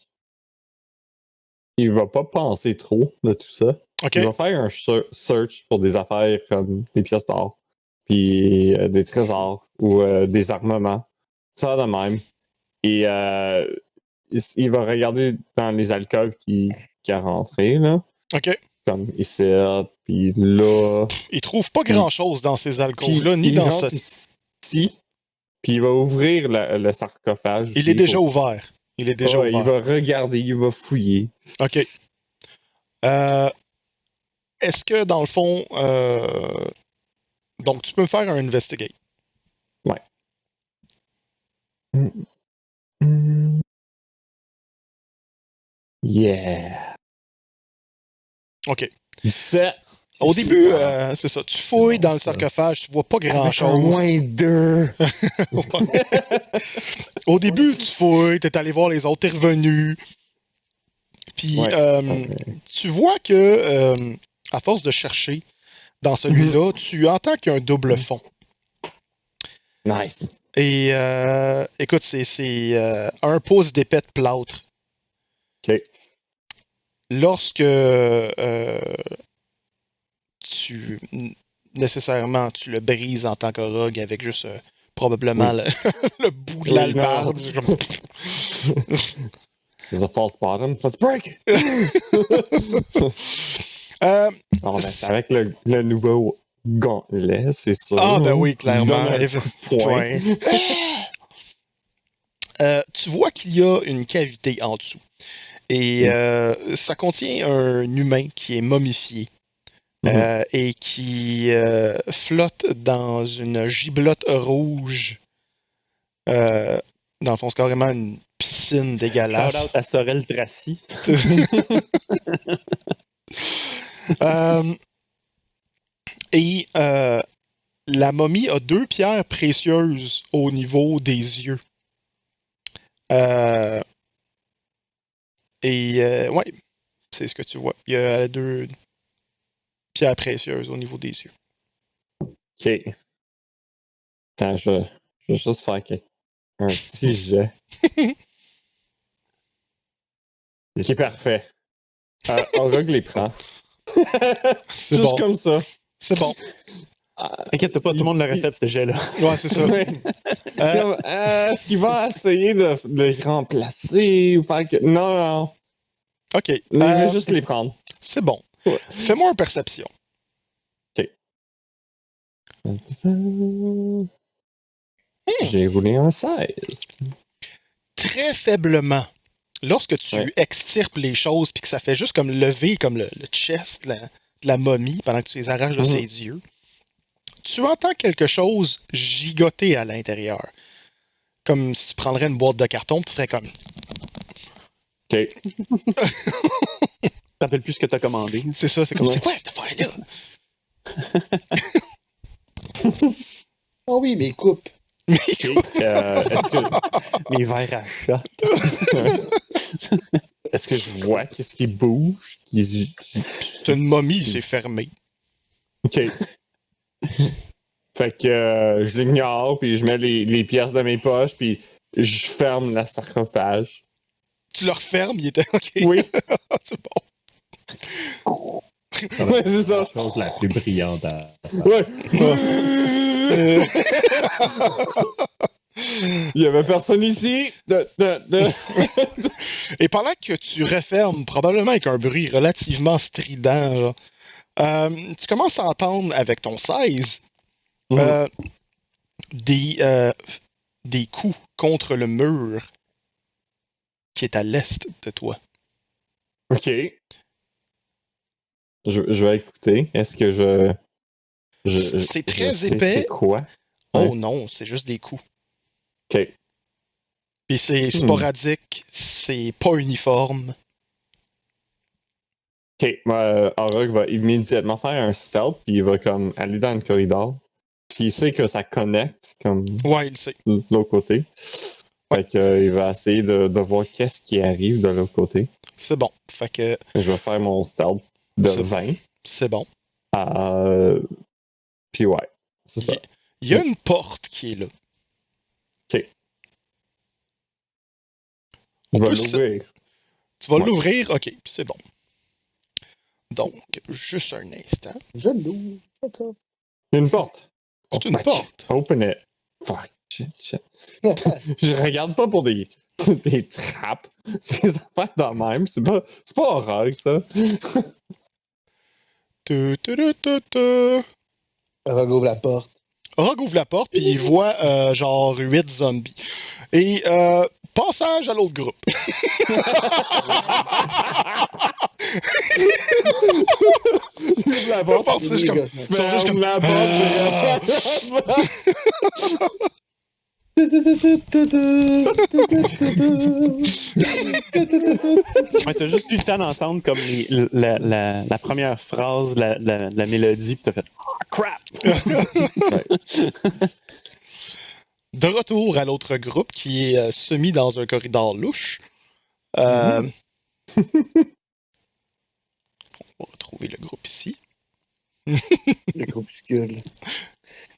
il va pas penser trop de tout ça. Ok. Il va faire un search pour des affaires comme des pièces d'or, puis des trésors ou des armements. Ça de même. Et il va regarder dans les alcôves qui a rentré, là. Ok. Comme ici, puis là. Il trouve pas Puis, grand-chose dans ces alcôves-là, puis ni il dans ce... rentre ici, puis il va ouvrir le sarcophage Il aussi est déjà pour... ouvert. Il est déjà il ouvert. va regarder, il va fouiller. Ok. Est-ce que, dans le fond... Donc, tu peux me faire un investigate. Ouais. Yeah. Ok. 17. Au début, c'est ça. Tu fouilles bon, dans le ça. sarcophage, tu vois pas Avec grand-chose. un moins 2. Au début, tu fouilles, t'es allé voir les autres, t'es revenu. Puis, tu vois que, à force de chercher dans celui-là, tu entends qu'il y a un double fond. Nice. Et, écoute, c'est un pouce d'épais de plâtre. Ok. Lorsque nécessairement, tu le brises en tant qu'orogue avec juste probablement le bout de l'albarde. There's a false bottom. Let's break! Ben, c'est avec le nouveau gauntlet, c'est sûr. Ah, ben oui, clairement. Donne un coup de poing. Tu vois qu'il y a une cavité en dessous. Et ça contient un humain qui est momifié. Et qui flotte dans une giblotte rouge. Dans le fond, c'est carrément une piscine dégueulasse. Shout out à Sorel Tracy. Et la momie a 2 pierres précieuses au niveau des yeux. Ouais, c'est ce que tu vois. Il y a 2 pierres précieuses au niveau des yeux. Ok. Attends, je Je vais juste faire un petit jet. Qui est parfait. Orog les prend. C'est Juste bon. comme ça. C'est bon. T'inquiète pas, tout le monde l'aurait fait, ce jet-là. Ouais, c'est ça. Ouais. Est-ce qu'il va essayer de les remplacer ou faire que. Non, non. OK. Il va juste les prendre. C'est bon. Ouais. Fais-moi une perception. J'ai roulé un 16. Très faiblement. Lorsque tu Ouais. extirpes les choses puis que ça fait juste comme lever comme le chest de la momie pendant que tu les arraches de ses yeux, tu entends quelque chose gigoter à l'intérieur. Comme si tu prendrais une boîte de carton, tu ferais comme... Ok. Tu te rappelles plus ce que t'as commandé. C'est ça, c'est comme... Ouais. C'est quoi cette affaire-là? Oh oui, mes coupes. Ok. Est-ce que. Mes verres à chat. Est-ce que je vois qu'est-ce qui bouge? C'est une momie, c'est fermé. Ok. Fait que je l'ignore, puis je mets les pièces dans mes poches, puis je ferme la sarcophage. Tu le refermes, il était... OK. Oui. C'est bon. Ouais, c'est ça. La chose la plus brillante à faire. Ouais. Euh, Il y avait personne ici. Et pendant que tu refermes, probablement avec un bruit relativement strident, genre, tu commences à entendre avec ton 16 des coups contre le mur qui est à l'est de toi. Ok. Je vais écouter. Est-ce que C'est très je sais épais. c'est quoi? Oh non, c'est juste des coups. Ok. Puis c'est sporadique, c'est pas uniforme. Ok. Aurog va immédiatement faire un stealth, puis il va comme aller dans le corridor. S'il sait que ça connecte, comme Ouais, il sait. de l'autre côté. Fait que, il va essayer de voir qu'est-ce qui arrive de l'autre côté. C'est bon. Fait que Je vais faire mon stealth de C'est- 20. c'est bon. Puis ouais, c'est ça. Il y a une porte qui est là. Ok. On On va peut l'ouvrir. Tu vas Ouais. l'ouvrir? OK, c'est bon. Donc, juste un instant. Je l'ouvre. Fuck off. Une porte. C'est une porte. Open it. Fuck. Shit. Je regarde pas pour des trappes, des affaires de même. C'est pas horreur, ça. Tu. Rogue la porte. Rogue ouvre la porte, puis il voit genre 8 zombies. Et passage à l'autre groupe. La porte. porte, c'est comme- Les Ils sont juste comme- la porte. Ouais, t'as juste eu le temps d'entendre comme la première phrase de la mélodie, pis t'as fait oh, crap! De retour à l'autre groupe qui est semi dans un corridor louche. On va retrouver le groupe ici. Le groupuscule.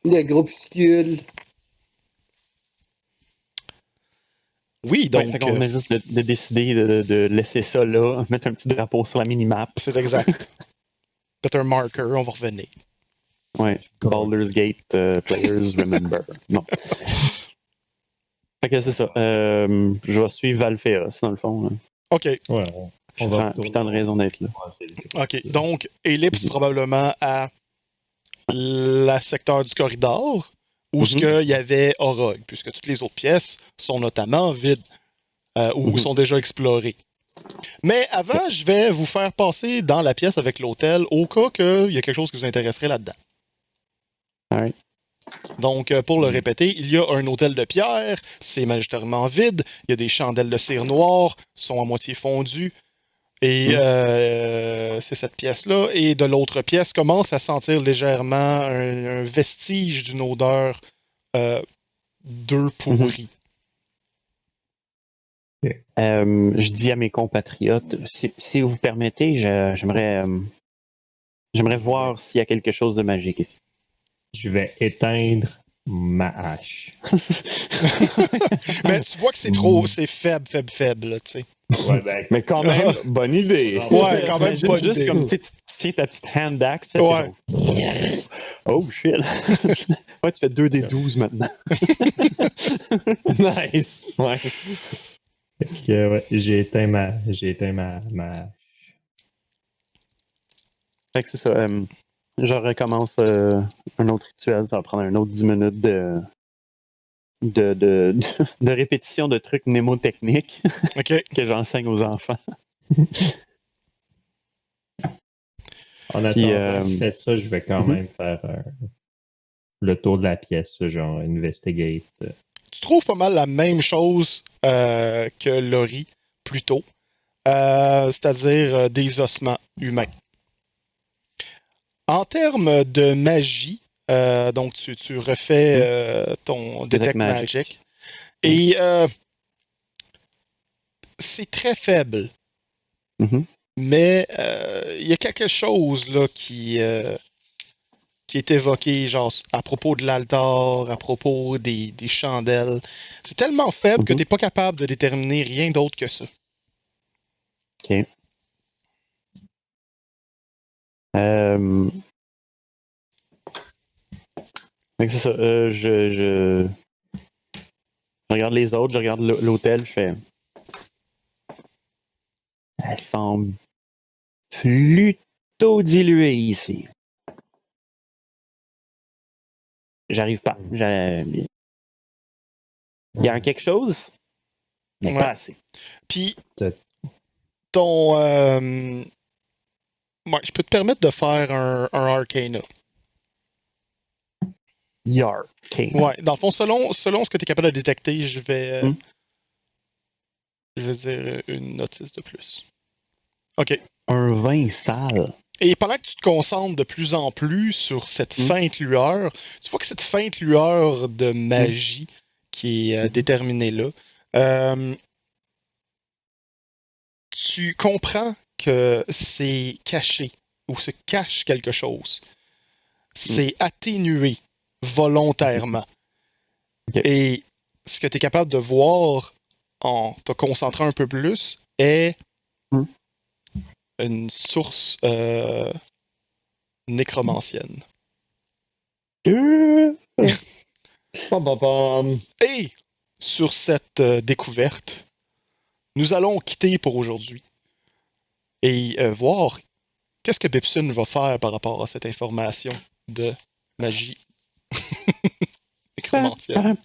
Le groupuscule. Oui, donc, Ouais, fait qu'on venait juste de décider de laisser ça là, mettre un petit drapeau sur la minimap. c'est exact. Peut-être un marker, on va revenir. Ouais, Baldur's Gate Players Remember. Non. Fait que c'est ça. Je vais suivre Valfeos, dans le fond. Là. OK, Ouais, on va retourner. Putain de raison d'être là. OK. Donc, ellipse probablement à la secteur du corridor où ce qu'il y avait Orog, puisque toutes les autres pièces sont notamment vides ou sont déjà explorées. Mais avant, je vais vous faire passer dans la pièce avec l'hôtel au cas qu'il y a quelque chose qui vous intéresserait là-dedans. Alright. Donc, pour le répéter, il y a un hôtel de pierre, c'est majoritairement vide, il y a des chandelles de cire noire, sont à moitié fondues, et c'est cette pièce-là. Et de l'autre pièce commence à sentir légèrement un vestige d'une odeur d'œufs pourris. Je dis à mes compatriotes, si vous permettez, j'aimerais voir s'il y a quelque chose de magique ici. Je vais éteindre ma hache. Mais tu vois que c'est trop, c'est faible, là, tu sais. Ouais, ben, Mais quand même, bonne idée. Ouais, quand même, Imagine bonne juste idée. comme tu tiens ta petite hand axe. Puis Ouais. Oh shit. Ouais, tu fais 2 des 12 maintenant. Nice. Ouais. fait que, ouais, j'ai éteint ma hache. Fait que c'est ça. Je recommence un autre rituel. Ça va prendre un autre 10 minutes de répétition de trucs mnémotechniques OK. que j'enseigne aux enfants. En Puis, attendant qu'il fait ça, je vais quand mhm. même faire le tour de la pièce, genre investigate. Tu trouves pas mal la même chose que Laurie, plus tôt. C'est-à-dire des ossements humains. En termes de magie, donc tu refais ton Detect Magic. Et c'est très faible. Mhm. Mais il y a quelque chose là qui est évoqué, genre à propos de l'altar, à propos des chandelles. C'est tellement faible que Mhm. tu n'es pas capable de déterminer rien d'autre que ça. OK. Fait que c'est ça. Je regarde les autres, je regarde l'hôtel, je fais. Elle semble plutôt diluée ici. J'arrive pas. Il y a quelque chose, mais Ouais. pas assez. Puis, Peut-être. ton. Ouais, je peux te permettre de faire un Arcana. Yar. OK. Ouais, dans le fond, selon ce que tu es capable de détecter, je vais dire une notice de plus. OK. Un vin sale. Et pendant que tu te concentres de plus en plus sur cette feinte lueur, tu vois que cette feinte lueur de magie qui est déterminée là, tu comprends que c'est caché ou se cache quelque chose. C'est atténué volontairement. Ok. Et ce que tu es capable de voir en te concentrant un peu plus est une source nécromancienne. Pam, pam, pam. Et sur cette découverte, nous allons quitter pour aujourd'hui et voir qu'est-ce que Bipsun va faire par rapport à cette information de magie nécromancienne.